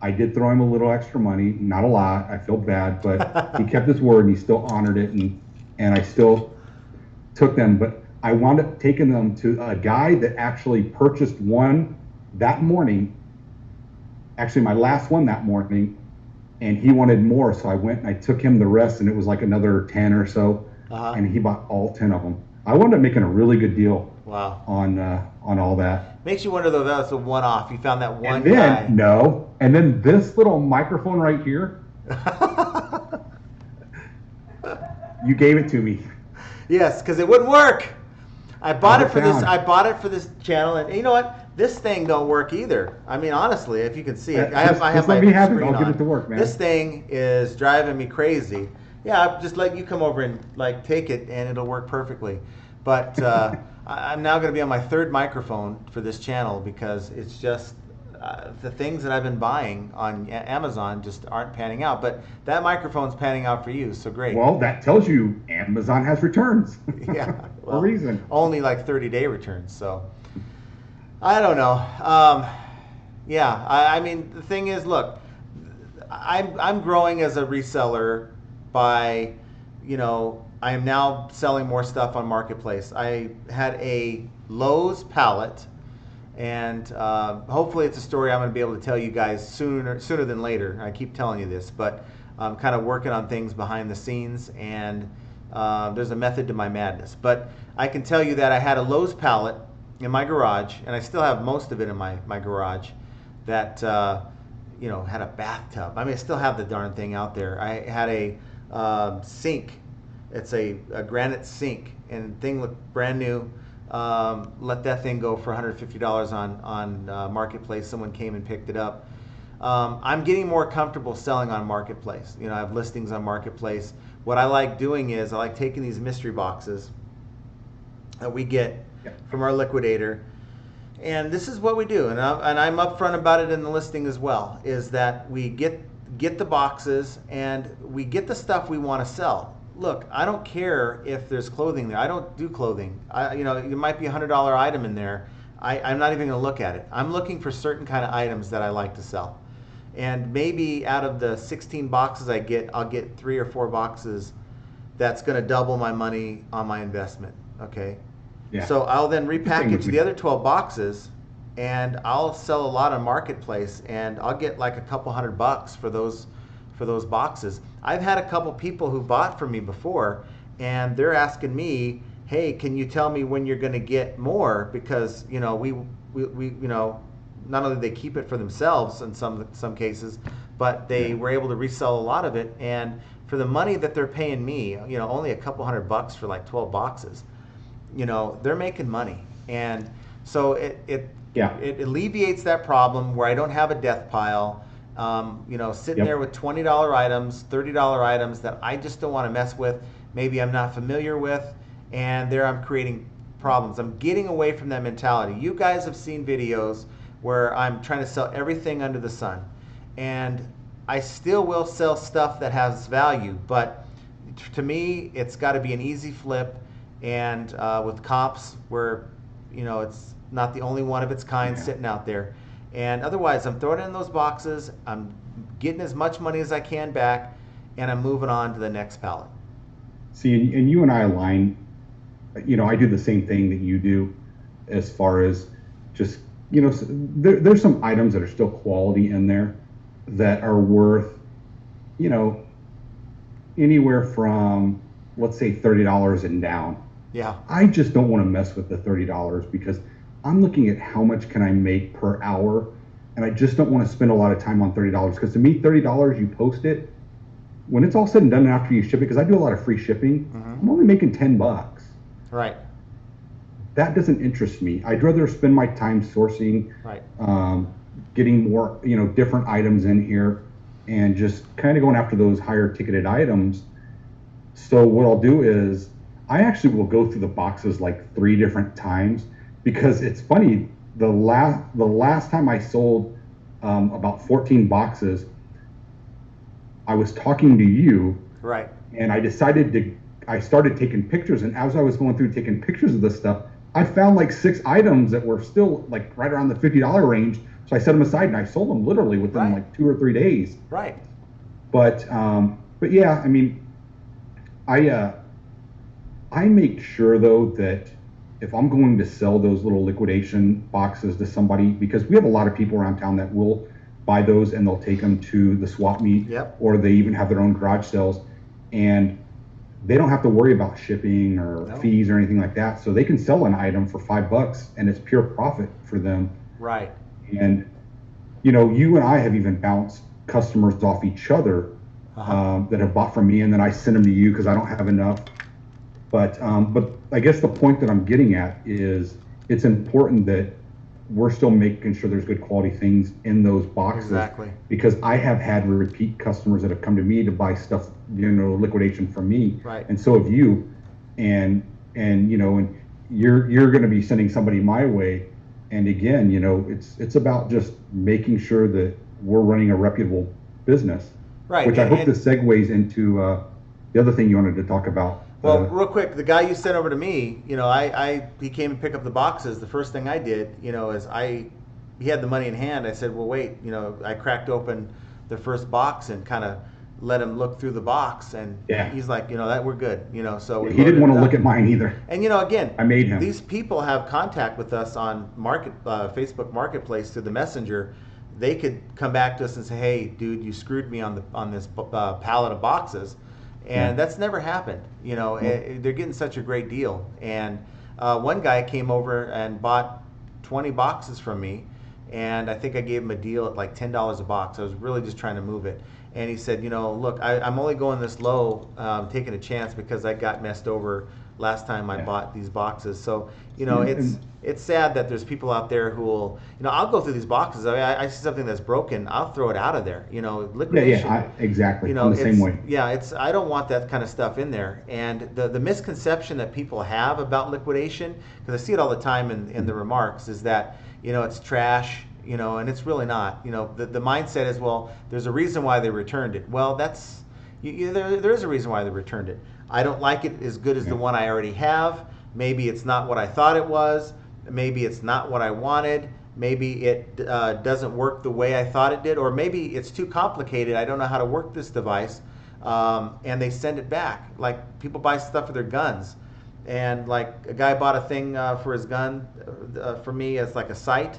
[SPEAKER 2] I did throw him a little extra money, not a lot. I feel bad, but he kept his word and he still honored it, and I still took them. But I wound up taking them to a guy that actually purchased one that morning, actually my last one that morning, and he wanted more, so I went and I took him the rest, and it was like another 10 or so, and he bought all 10 of them. I wound up making a really good deal.
[SPEAKER 1] Wow.
[SPEAKER 2] On all that.
[SPEAKER 1] Makes you wonder though, that was a one-off. You found that one
[SPEAKER 2] and then,
[SPEAKER 1] guy.
[SPEAKER 2] No. And then this little microphone right here, you gave it to me.
[SPEAKER 1] Yes, because it wouldn't work. I bought it for this.
[SPEAKER 2] found.
[SPEAKER 1] I bought it for this channel, and you know what? This thing don't work either. I mean, honestly, if you can see it, I have my
[SPEAKER 2] let me have it.
[SPEAKER 1] screen
[SPEAKER 2] I'll get
[SPEAKER 1] on.
[SPEAKER 2] it to work, man.
[SPEAKER 1] This thing is driving me crazy. Yeah, I'll just let you come over and like take it, and it'll work perfectly. But I'm now going to be on my 3rd microphone for this channel because it's just the things that I've been buying on Amazon just aren't panning out. But that microphone's panning out for you, so great.
[SPEAKER 2] Well, that tells you Amazon has returns.
[SPEAKER 1] Yeah,
[SPEAKER 2] For a reason.
[SPEAKER 1] Only like 30-day returns, so I don't know. Yeah, I mean, the thing is, look, I'm growing as a reseller by, you know, I am now selling more stuff on Marketplace. I had a Lowe's pallet, and hopefully it's a story I'm going to be able to tell you guys sooner than later. I keep telling you this, but I'm kind of working on things behind the scenes, and there's a method to my madness. But I can tell you that I had a Lowe's pallet in my garage, and I still have most of it in my garage, that you know, had a bathtub. I mean, I still have the darn thing out there. I had a sink. It's a granite sink, and the thing looked brand new. Let that thing go for $150 on Marketplace. Someone came and picked it up. I'm getting more comfortable selling on Marketplace. You know, I have listings on Marketplace. What I like doing is I like taking these mystery boxes that we get from our liquidator, and this is what we do, and I'm upfront about it in the listing as well, is that we get the boxes and we get the stuff we want to sell. Look, I don't care if there's clothing there. I don't do clothing. You know, it might be a $100 item in there. I'm not even going to look at it. I'm looking for certain kind of items that I like to sell. And maybe out of the 16 boxes I get, I'll get 3 or 4 boxes that's going to double my money on my investment. Okay.
[SPEAKER 2] Yeah.
[SPEAKER 1] So I'll then repackage the other 12 boxes, and I'll sell a lot on Marketplace, and I'll get like a couple $100 for those boxes. I've had a couple people who bought from me before, and they're asking me, "Hey, can you tell me when you're going to get more?" Because you know we you know, not only they keep it for themselves in some cases, but they were able to resell a lot of it, and for the money that they're paying me, you know, only a couple $100 for like 12 boxes. You know, they're making money, and so it alleviates that problem where I don't have a death pile. You know, sitting there with $20 items, $30 items that I just don't want to mess with. Maybe I'm not familiar with, and there I'm creating problems. I'm getting away from that mentality. You guys have seen videos where I'm trying to sell everything under the sun, and I still will sell stuff that has value, but to me, it's got to be an easy flip. And with comps, where you know it's not the only one of its kind sitting out there, and otherwise I'm throwing it in those boxes, I'm getting as much money as I can back, and I'm moving on to the next pallet.
[SPEAKER 2] See, and you and I align. You know, I do the same thing that you do, as far as just, you know, there's some items that are still quality in there that are worth, you know, anywhere from, let's say, $30 and down.
[SPEAKER 1] Yeah.
[SPEAKER 2] I just don't want to mess with the $30 because I'm looking at how much can I make per hour, and I just don't want to spend a lot of time on $30 because to me, $30, you post it, when it's all said and done after you ship it, because I do a lot of free shipping, I'm only making $10.
[SPEAKER 1] Right.
[SPEAKER 2] That doesn't interest me. I'd rather spend my time sourcing, getting more, you know, different items in here, and just kind of going after those higher ticketed items. So what I'll do is I actually will go through the boxes like 3 different times, because it's funny. The last time I sold about 14 boxes, I was talking to you,
[SPEAKER 1] Right.
[SPEAKER 2] and I started taking pictures, and as I was going through taking pictures of this stuff, I found like 6 items that were still like right around the $50 range. So I set them aside and I sold them literally within like 2 or 3 days.
[SPEAKER 1] Right.
[SPEAKER 2] But yeah, I mean, I make sure though that if I'm going to sell those little liquidation boxes to somebody, because we have a lot of people around town that will buy those and they'll take them to the swap meet,
[SPEAKER 1] Yep.
[SPEAKER 2] or they even have their own garage sales, and they don't have to worry about shipping or fees or anything like that. So they can sell an item for $5 and it's pure profit for them.
[SPEAKER 1] Right.
[SPEAKER 2] And you know, you and I have even bounced customers off each other that have bought from me, and then I send them to you because I don't have enough. But I guess the point that I'm getting at is it's important that we're still making sure there's good quality things in those boxes.
[SPEAKER 1] Exactly.
[SPEAKER 2] Because I have had repeat customers that have come to me to buy stuff, you know, liquidation from me.
[SPEAKER 1] Right.
[SPEAKER 2] And so have you. And you know, and you're going to be sending somebody my way. And again, you know, it's about just making sure that we're running a reputable business.
[SPEAKER 1] Right.
[SPEAKER 2] Which I hope this segues into the other thing you wanted to talk about.
[SPEAKER 1] Well, real quick, the guy you sent over to me, you know, he came and picked up the boxes. The first thing I did, you know, is he had the money in hand. I said, well, wait, you know, I cracked open the first box and kind of let him look through the box, and he's like, you know, that we're good, you know. So
[SPEAKER 2] he didn't want to look at mine either.
[SPEAKER 1] And you know, again,
[SPEAKER 2] I made him.
[SPEAKER 1] These people have contact with us on Facebook Marketplace through the Messenger. They could come back to us and say, hey, dude, you screwed me on this pallet of boxes. And that's never happened. You know, they're getting such a great deal. And one guy came over and bought 20 boxes from me, and I think I gave him a deal at like $10 a box. I was really just trying to move it. And he said, you know, look, I'm only going this low, taking a chance because I got messed over last time I bought these boxes. So, you know, it's sad that there's people out there who will, you know, I'll go through these boxes. I mean, I see something that's broken, I'll throw it out of there. You know, liquidation.
[SPEAKER 2] Exactly.
[SPEAKER 1] You know,
[SPEAKER 2] I'm the same way.
[SPEAKER 1] Yeah, I don't want that kind of stuff in there. And the misconception that people have about liquidation, because I see it all the time in the remarks, is that, you know, it's trash. You know, and it's really not. You know, the mindset is, well, there's a reason why they returned it. Well, that's there is a reason why they returned it. I don't like it as good as the one I already have. Maybe it's not what I thought it was. Maybe it's not what I wanted. Maybe it doesn't work the way I thought it did, or maybe it's too complicated. I don't know how to work this device, and they send it back. Like people buy stuff for their guns, and like a guy bought a thing for his gun for me as like a sight.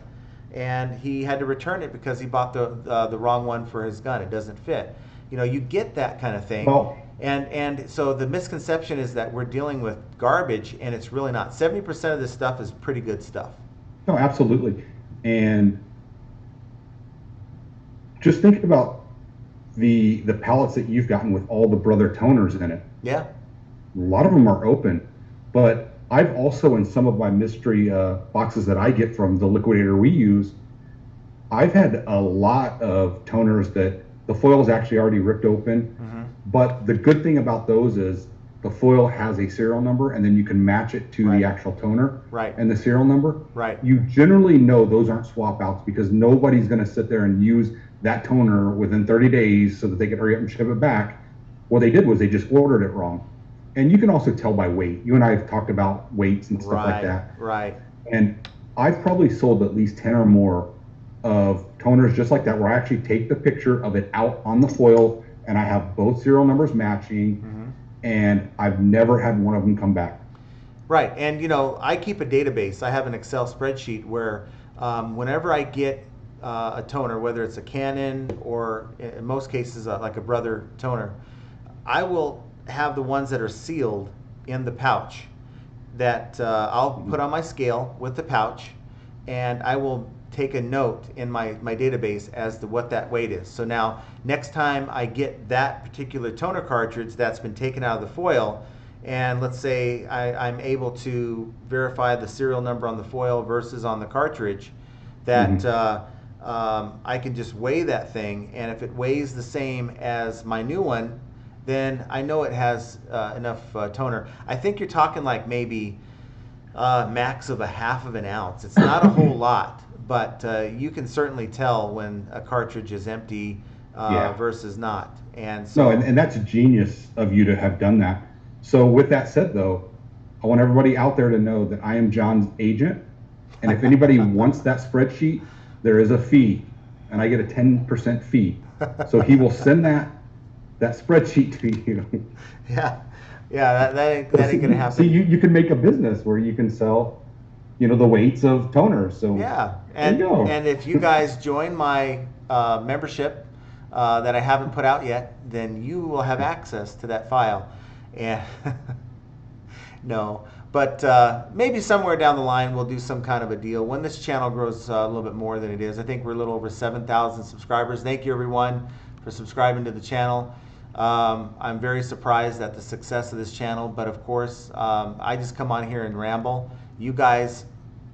[SPEAKER 1] And he had to return it because he bought the wrong one for his gun. It doesn't fit. You know, you get that kind of thing.
[SPEAKER 2] Well,
[SPEAKER 1] and so the misconception is that we're dealing with garbage, and it's really not. 70% of this stuff is pretty good stuff.
[SPEAKER 2] No, absolutely. And just think about the pallets that you've gotten with all the brother toners in it.
[SPEAKER 1] Yeah.
[SPEAKER 2] A lot of them are open, but I've also, in some of my mystery boxes that I get from the liquidator we use, I've had a lot of toners that the foil is actually already ripped open. Mm-hmm. But the good thing about those is the foil has a serial number, and then you can match it to the actual toner and the serial number.
[SPEAKER 1] Right.
[SPEAKER 2] You generally know those aren't swap outs, because nobody's going to sit there and use that toner within 30 days so that they can hurry up and ship it back. What they did was they just ordered it wrong. And you can also tell by weight. You and I have talked about weights and stuff like that.
[SPEAKER 1] Right.
[SPEAKER 2] And I've probably sold at least 10 or more of toners just like that, where I actually take the picture of it out on the foil and I have both serial numbers matching, and I've never had one of them come back.
[SPEAKER 1] Right. And, you know, I keep a database. I have an Excel spreadsheet where whenever I get a toner, whether it's a Canon or in most cases like a Brother toner, I will have the ones that are sealed in the pouch that I'll put on my scale with the pouch, and I will take a note in my database as to what that weight is. So now next time I get that particular toner cartridge that's been taken out of the foil, and let's say I'm able to verify the serial number on the foil versus on the cartridge, that I can just weigh that thing, and if it weighs the same as my new one, then I know it has enough toner. I think you're talking like maybe max of a half of an ounce. It's not a whole lot, but you can certainly tell when a cartridge is empty
[SPEAKER 2] Yeah.
[SPEAKER 1] versus not. And
[SPEAKER 2] No,
[SPEAKER 1] so,
[SPEAKER 2] and that's genius of you to have done that. So with that said, though, I want everybody out there to know that I am John's agent, and if anybody wants that spreadsheet, there is a fee, and I get a 10% fee. So he will send that spreadsheet to you.
[SPEAKER 1] yeah, yeah, that ain't gonna happen.
[SPEAKER 2] See, you can make a business where you can sell, the weights of toner. So
[SPEAKER 1] Yeah,
[SPEAKER 2] there you go.
[SPEAKER 1] and if you guys join my membership that I haven't put out yet, then you will have access to that file. And no, but maybe somewhere down the line we'll do some kind of a deal when this channel grows a little bit more than it is. I think we're a little over 7,000 subscribers. Thank you everyone for subscribing to the channel. I'm very surprised at the success of this channel, but of course I just come on here and ramble. You guys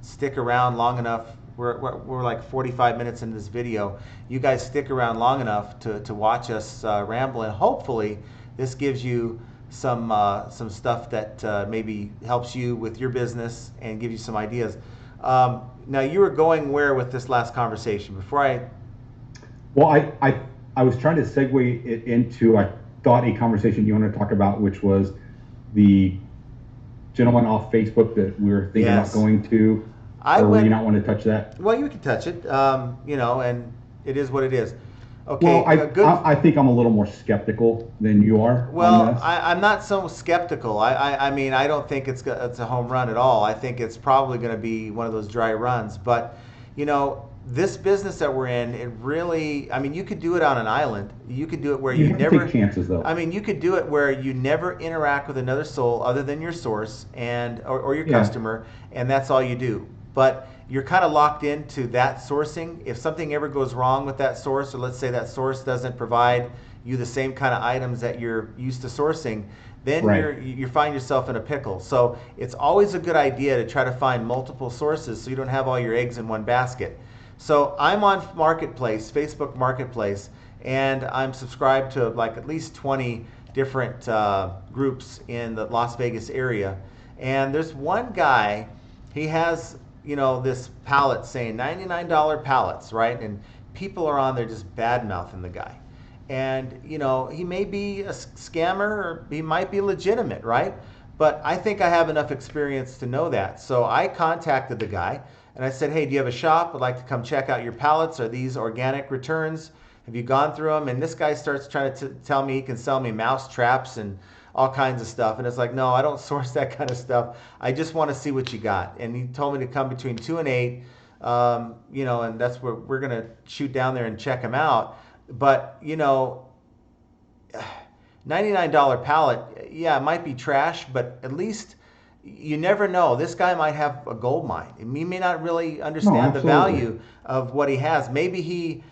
[SPEAKER 1] stick around long enough. We're like 45 minutes into this video. You guys stick around long enough to watch us ramble, and hopefully this gives you some stuff that maybe helps you with your business and give you some ideas. Now you were going where with this last conversation before I?
[SPEAKER 2] Well, I was trying to segue it into, I thought, a conversation you wanted to talk about, which was the gentleman off Facebook that we were thinking about going to. Or you not want to touch that?
[SPEAKER 1] Well, you can touch it, and it is what it is. Okay.
[SPEAKER 2] Well, I think I'm a little more skeptical than you are.
[SPEAKER 1] Well, I'm not so skeptical. I mean, I don't think it's a home run at all. I think it's probably going to be one of those dry runs. But, this business that we're in, it really, I mean, you could do it on an island. You could do it where you never
[SPEAKER 2] take chances, though.
[SPEAKER 1] I mean, you could do it where you never interact with another soul other than your source or your customer, and that's all you do. But you're kind of locked into that sourcing. If something ever goes wrong with that source, or let's say that source doesn't provide you the same kind of items that you're used to sourcing, then you find yourself in a pickle. So it's always a good idea to try to find multiple sources so you don't have all your eggs in one basket. So I'm on Marketplace, Facebook Marketplace, and I'm subscribed to like at least 20 different groups in the Las Vegas area. And there's one guy, he has this pallet saying $99 pallets, right? And people are on there just bad mouthing the guy. And he may be a scammer or he might be legitimate, right? But I think I have enough experience to know that. So I contacted the guy and I said, hey, do you have a shop? I'd like to come check out your pallets. Are these organic returns? Have you gone through them? And this guy starts trying to tell me he can sell me mouse traps and all kinds of stuff. And it's like, no, I don't source that kind of stuff. I just want to see what you got. And he told me to come between 2 and 8, and that's where we're going to shoot down there and check them out. But, $99 pallet, yeah, it might be trash, but at least you never know. This guy might have a gold mine. He may not really understand the value of what he has. Maybe he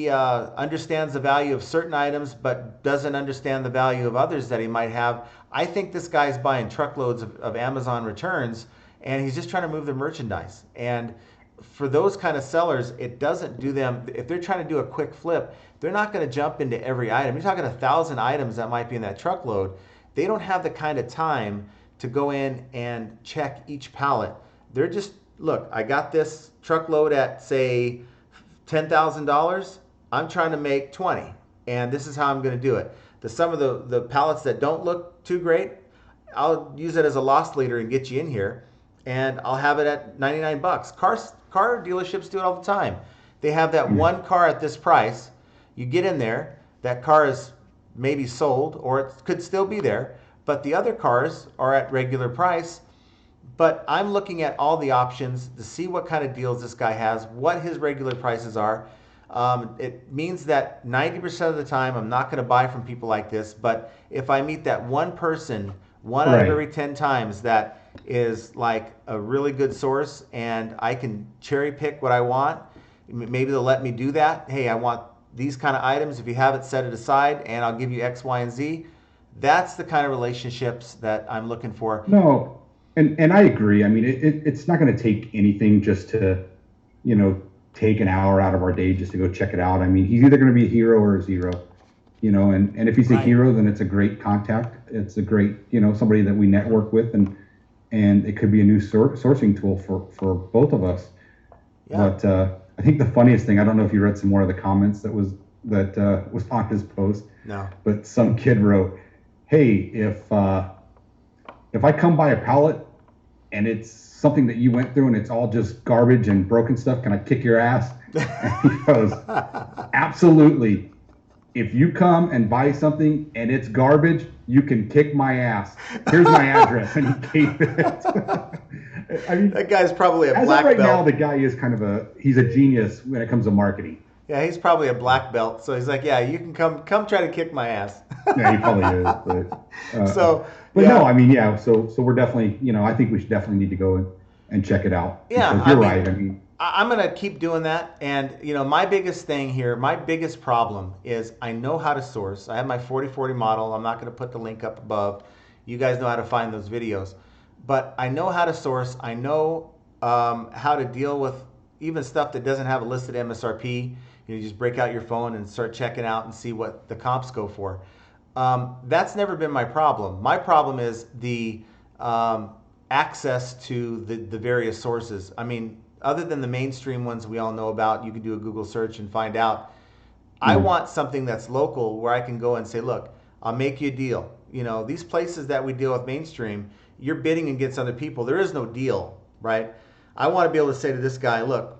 [SPEAKER 1] understands the value of certain items, but doesn't understand the value of others that he might have. I think this guy's buying truckloads of Amazon returns, and he's just trying to move the merchandise. And for those kind of sellers, it doesn't do them, if they're trying to do a quick flip, they're not going to jump into every item. You're talking 1,000 items that might be in that truckload. They don't have the kind of time to go in and check each pallet. They're just, look, I got this truckload at, say, $10,000. I'm trying to make 20, and this is how I'm going to do it. Some of the pallets that don't look too great, I'll use it as a loss leader and get you in here, and I'll have it at 99 bucks. Car dealerships do it all the time. They have that one car at this price. You get in there, that car is maybe sold, or it could still be there, but the other cars are at regular price. But I'm looking at all the options to see what kind of deals this guy has, what his regular prices are. It means that 90% of the time I'm not going to buy from people like this. But if I meet that one person, one out of every 10 times that is like a really good source and I can cherry pick what I want, maybe they'll let me do that. Hey, I want these kind of items. If you have it, set it aside and I'll give you X, Y, and Z. That's the kind of relationships that I'm looking for.
[SPEAKER 2] No, and I agree. I mean, it's not going to take anything just to, take an hour out of our day just to go check it out. I mean, he's either going to be a hero or a zero, you know, and if he's a hero, then it's a great contact. It's a great, you know, somebody that we network with, and it could be a new sourcing tool for both of us. Yeah. But I think the funniest thing, I don't know if you read some more of the comments that was on his post.
[SPEAKER 1] No.
[SPEAKER 2] But some kid wrote, "Hey, if I come by a pallet and it's something that you went through and it's all just garbage and broken stuff, can I kick your ass?" And he goes, "Absolutely. If you come and buy something and it's garbage, you can kick my ass. Here's my address." And he gave it. I mean,
[SPEAKER 1] that guy's probably a black belt.
[SPEAKER 2] Right now, the guy is he's a genius when it comes to marketing.
[SPEAKER 1] Yeah, he's probably a black belt. So he's like, yeah, you can come try to kick my ass.
[SPEAKER 2] Yeah, he probably is. But,
[SPEAKER 1] yeah.
[SPEAKER 2] No, I mean, yeah. So we're definitely, you know, I think we should definitely need to go and check it out.
[SPEAKER 1] Yeah,
[SPEAKER 2] because you're right. I mean,
[SPEAKER 1] I'm going to keep doing that. And, you know, my biggest thing here, my biggest problem is I know how to source. I have my 40/40 model. I'm not going to put the link up above. You guys know how to find those videos. But I know how to source. I know how to deal with even stuff that doesn't have a listed MSRP. You just break out your phone and start checking out and see what the comps go for. That's never been my problem. My problem is the access to the various sources. I mean, other than the mainstream ones we all know about, you can do a Google search and find out. I want something that's local where I can go and say, look, I'll make you a deal. You know, these places that we deal with mainstream, you're bidding against other people. There is no deal, right? I want to be able to say to this guy, look,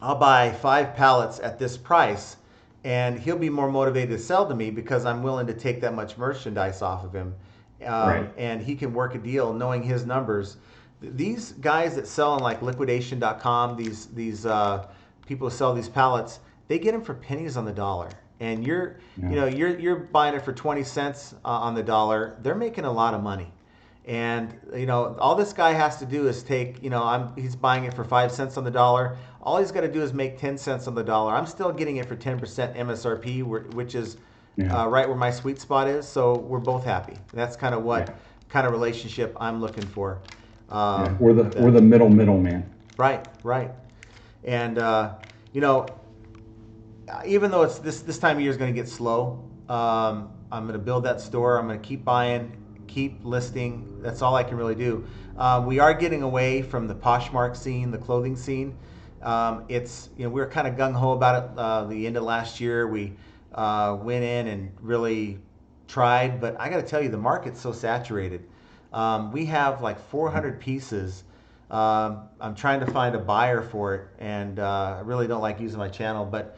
[SPEAKER 1] I'll buy 5 pallets at this price, and he'll be more motivated to sell to me because I'm willing to take that much merchandise off of him. Right. And he can work a deal knowing his numbers. These guys that sell on like liquidation.com, these people who sell these pallets, they get them for pennies on the dollar. And you're buying it for 20 cents on the dollar. They're making a lot of money. And, you know, all this guy has to do is take, you know, he's buying it for 5 cents on the dollar. All he's got to do is make 10 cents on the dollar. I'm still getting it for 10% MSRP, which is right where my sweet spot is. So we're both happy. That's kind of what kind of relationship I'm looking for.
[SPEAKER 2] We're the middleman.
[SPEAKER 1] Right. And, you know, even though it's this time of year is going to get slow, I'm going to build that store. I'm going to keep buying, keep listing. That's all I can really do. We are getting away from the Poshmark scene, the clothing scene. It's, you know, we were kind of gung-ho about it the end of last year. We went in and really tried, but I got to tell you, the market's so saturated. We have like 400 pieces. I'm trying to find a buyer for it, and I really don't like using my channel, but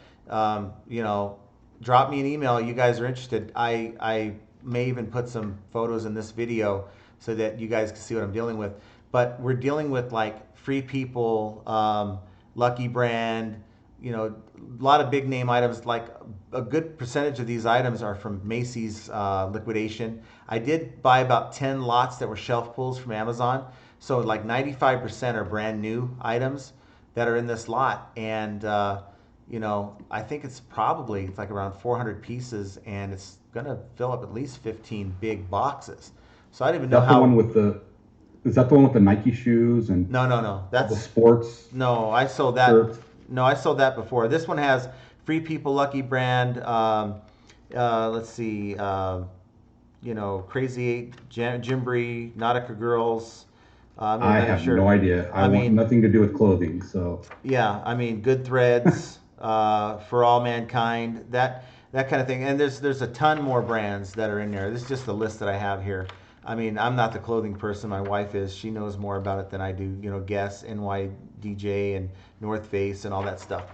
[SPEAKER 1] you know, drop me an email. You guys are interested. I may even put some photos in this video so that you guys can see what I'm dealing with. But we're dealing with like Free People, Lucky Brand, you know, a lot of big name items. Like a good percentage of these items are from Macy's liquidation. I did buy about 10 lots that were shelf pulls from Amazon. So like 95% are brand new items that are in this lot. And, you know, I think it's like around 400 pieces, and it's going to fill up at least 15 big boxes. So I don't even know how.
[SPEAKER 2] Is that the one with the Nike shoes and
[SPEAKER 1] no? That's
[SPEAKER 2] the sports.
[SPEAKER 1] No, I sold that.
[SPEAKER 2] Shirts.
[SPEAKER 1] No, I sold that before. This one has Free People, Lucky Brand. Let's see. You know, Crazy 8, Gymboree, Nautica Girls.
[SPEAKER 2] I have no idea. I want nothing to do with clothing. So
[SPEAKER 1] yeah, I mean, Good Threads, For All Mankind, that kind of thing. And there's a ton more brands that are in there. This is just the list that I have here. I mean, I'm not the clothing person. My wife is. She knows more about it than I do. You know, Guess, NYDJ, and North Face, and all that stuff.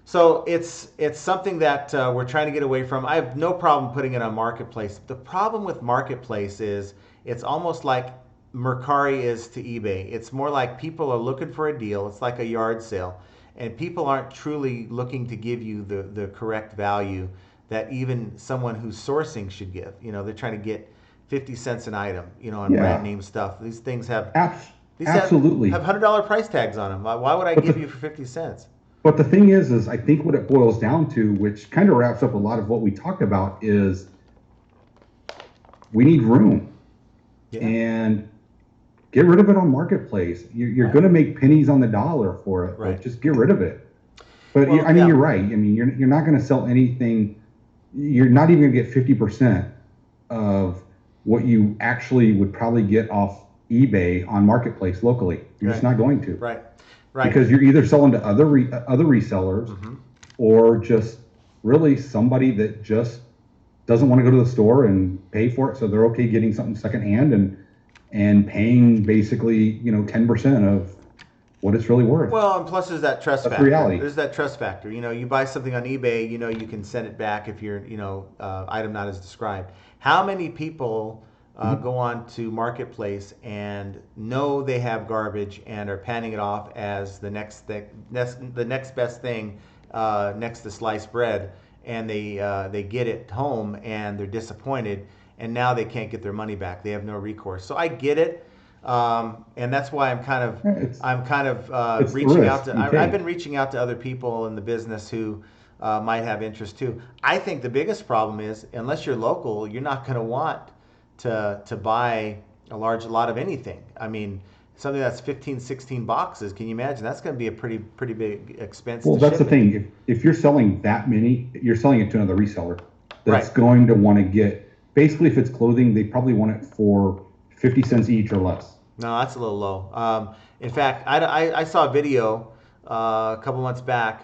[SPEAKER 1] So it's something that we're trying to get away from. I have no problem putting it on Marketplace. The problem with Marketplace is it's almost like Mercari is to eBay. It's more like people are looking for a deal. It's like a yard sale. And people aren't truly looking to give you the correct value that even someone who's sourcing should give. You know, they're trying to get 50 cents an item, you know, on brand name stuff. These things have
[SPEAKER 2] absolutely
[SPEAKER 1] have $100 price tags on them. Why would I give you for 50 cents?
[SPEAKER 2] But the thing is I think what it boils down to, which kind of wraps up a lot of what we talked about, is we need room. Yeah. And get rid of it on Marketplace. You're going to make pennies on the dollar for it.
[SPEAKER 1] Right.
[SPEAKER 2] But just get rid of it. But
[SPEAKER 1] Well,
[SPEAKER 2] I mean, you're right. I mean, you're not going to sell anything. You're not even going to get 50% of what you actually would probably get off eBay on Marketplace locally. You're just not going to.
[SPEAKER 1] Right.
[SPEAKER 2] Because you're either selling to other resellers, or just really somebody that just doesn't want to go to the store and pay for it, so they're okay getting something secondhand and paying basically 10% of what it's really worth.
[SPEAKER 1] Well, and plus there's that trust
[SPEAKER 2] That's
[SPEAKER 1] factor.
[SPEAKER 2] reality.
[SPEAKER 1] There's that trust factor. You buy something on eBay, you can send it back if your item not as described. How many people go on to Marketplace and know they have garbage and are panning it off as the next best thing next to sliced bread, and they get it home and they're disappointed, and now they can't get their money back. They have no recourse. So I get it. And that's why I'm kind of reaching out to. I've been reaching out to other people in the business who might have interest too. I think the biggest problem is, unless you're local, you're not going to want to buy a large lot of anything. I mean, something that's 15, 16 boxes. Can you imagine? That's going to be a pretty big expense.
[SPEAKER 2] Well, that's the thing. If you're selling that many, you're selling it to another reseller that's going to want to get. Basically, if it's clothing, they probably want it for 50 cents each or less.
[SPEAKER 1] No, that's a little low. In fact, I saw a video a couple months back.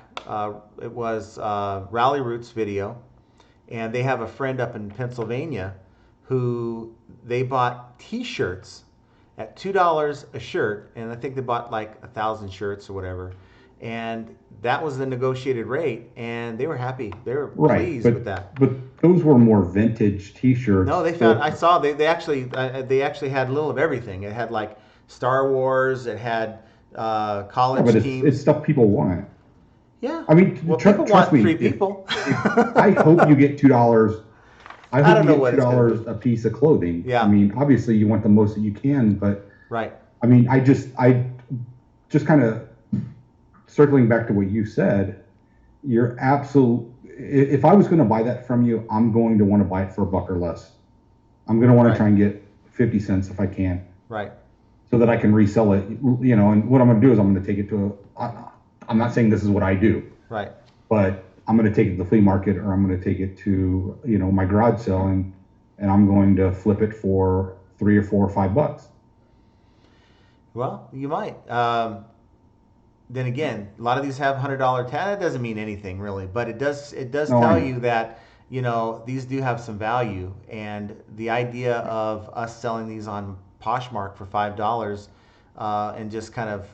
[SPEAKER 1] It was Rally Roots video, and they have a friend up in Pennsylvania who they bought T-shirts at $2 a shirt, and I think they bought like 1,000 shirts or whatever, and that was the negotiated rate, and they were happy. They were pleased with that.
[SPEAKER 2] But those were more vintage T-shirts.
[SPEAKER 1] No, they found. I saw they actually had a little of everything. It had like Star Wars. It had college teams.
[SPEAKER 2] It's stuff people want.
[SPEAKER 1] Yeah.
[SPEAKER 2] I mean,
[SPEAKER 1] people
[SPEAKER 2] trust
[SPEAKER 1] want
[SPEAKER 2] me.
[SPEAKER 1] Three people.
[SPEAKER 2] I hope you get $2. I hope you get $2 a piece of clothing.
[SPEAKER 1] Yeah.
[SPEAKER 2] I mean, obviously you want the most that you can, but
[SPEAKER 1] right.
[SPEAKER 2] I mean, I just kind of circling back to what you said. You're absolute. If I was going to buy that from you, I'm going to want to buy it for $1 or less. I'm going to want to try and get 50 cents if I can.
[SPEAKER 1] Right.
[SPEAKER 2] So that I can resell it, and what I'm going to do is I'm going to take it to I'm not saying this is what I do.
[SPEAKER 1] Right.
[SPEAKER 2] But I'm going to take it to the flea market, or I'm going to take it to, my garage sale, and I'm going to flip it for $3 or $4 or $5.
[SPEAKER 1] Well, you might. Then again, a lot of these have $100 tag. That doesn't mean anything really, but it does tell you that these do have some value. And the idea of us selling these on Poshmark for $5 and just kind of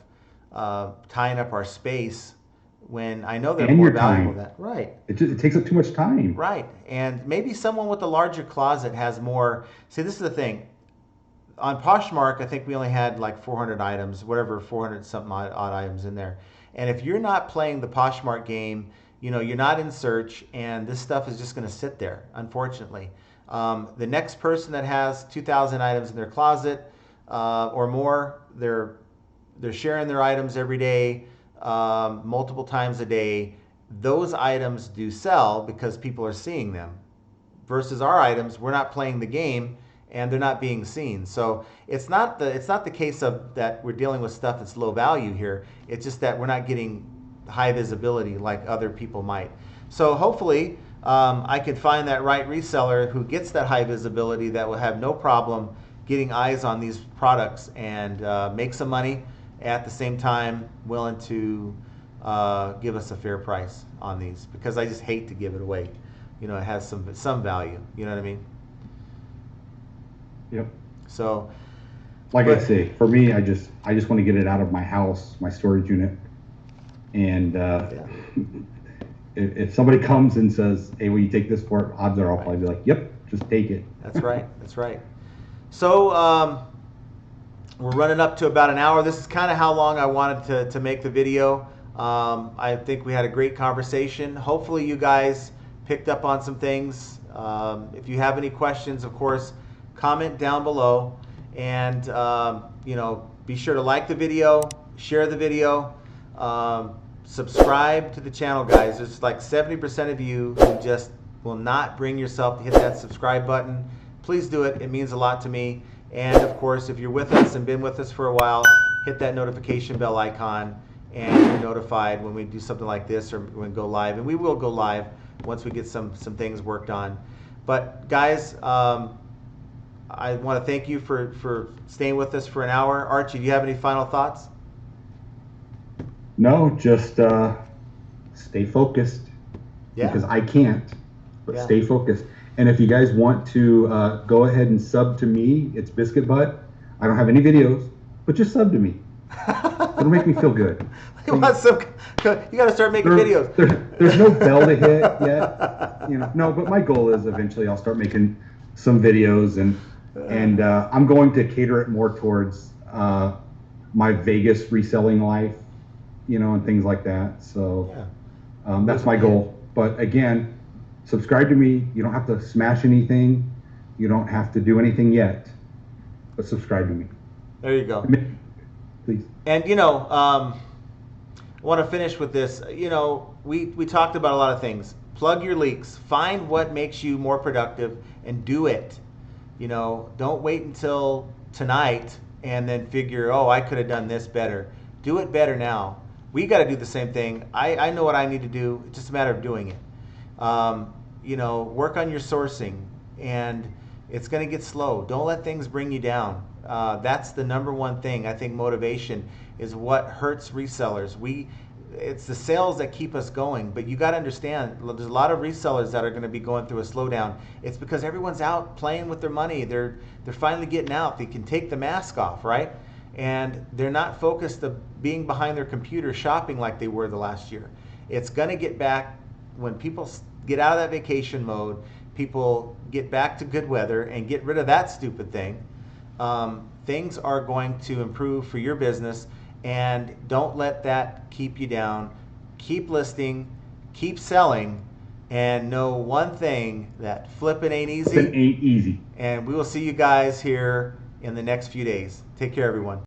[SPEAKER 1] tying up our space, when I know they're more valuable than that. Right.
[SPEAKER 2] It takes up too much time.
[SPEAKER 1] Right. And maybe someone with a larger closet has more. See, this is the thing. On Poshmark, I think we only had like 400 items, whatever, 400 something odd items in there. And if you're not playing the Poshmark game, you're not in search, and this stuff is just going to sit there, unfortunately. The next person that has 2,000 items in their closet or more, they're sharing their items every day, multiple times a day. Those items do sell because people are seeing them. Versus our items, we're not playing the game, and they're not being seen. So it's not the case of that we're dealing with stuff that's low value here. It's just that we're not getting high visibility like other people might. So hopefully I can find that right reseller who gets that high visibility that will have no problem getting eyes on these products and make some money, at the same time willing to give us a fair price on these, because I just hate to give it away. It has some value. You know what I mean?
[SPEAKER 2] Yep.
[SPEAKER 1] So,
[SPEAKER 2] I say, for me, I just want to get it out of my house, my storage unit, and if somebody comes and says, "Hey, will you take this for it?" Odds are I'll probably be like, "Yep, just take it."
[SPEAKER 1] That's right. That's right. So we're running up to about an hour. This is kind of how long I wanted to make the video. I think we had a great conversation. Hopefully, you guys picked up on some things. If you have any questions, of course, comment down below, and be sure to like the video, share the video, subscribe to the channel, guys. There's like 70% of you who just will not bring yourself to hit that subscribe button. Please do it. It means a lot to me, And of course, if you're with us and been with us for a while, hit that notification bell icon and you're notified when we do something like this or when we go live. And we will go live once we get some things worked on. But guys, I want to thank you for staying with us for an hour. Archie, do you have any final thoughts?
[SPEAKER 2] No, just stay focused.
[SPEAKER 1] Yeah.
[SPEAKER 2] Because I can't, but
[SPEAKER 1] Yeah.
[SPEAKER 2] stay focused. And if you guys want to go ahead and sub to me, it's Biscuitbutt. I don't have any videos, but just sub to me. It'll make me feel good.
[SPEAKER 1] You got to start making videos.
[SPEAKER 2] There's no bell to hit yet, you know. No, but my goal is eventually I'll start making some videos, and I'm going to cater it more towards my Vegas reselling life, you know, and things like that. So that's my goal. But again, subscribe to me. You don't have to smash anything. You don't have to do anything yet, but subscribe to me.
[SPEAKER 1] There you go.
[SPEAKER 2] Please.
[SPEAKER 1] And you know, I want to finish with this. You know, we talked about a lot of things. Plug your leaks. Find what makes you more productive and do it. You know, don't wait until tonight and then figure, oh, I could have done this better. Do it better now. We got to do the same thing. I know what I need to do. It's just a matter of doing it. You know, work on your sourcing, and it's going to get slow. Don't let things bring you down. That's the number one thing. I think motivation is what hurts resellers. It's the sales that keep us going, but you got to understand, there's a lot of resellers that are going to be going through a slowdown. It's because everyone's out playing with their money. They're finally getting out. They can take the mask off, right? And they're not focused on being behind their computer shopping like they were the last year. It's going to get back when people get out of that vacation mode, people get back to good weather and get rid of that stupid thing. Things are going to improve for your business, and don't let that keep you down. Keep listing, keep selling, and know one thing, that flipping ain't easy.
[SPEAKER 2] It ain't easy.
[SPEAKER 1] And we will see you guys here in the next few days. Take care, everyone.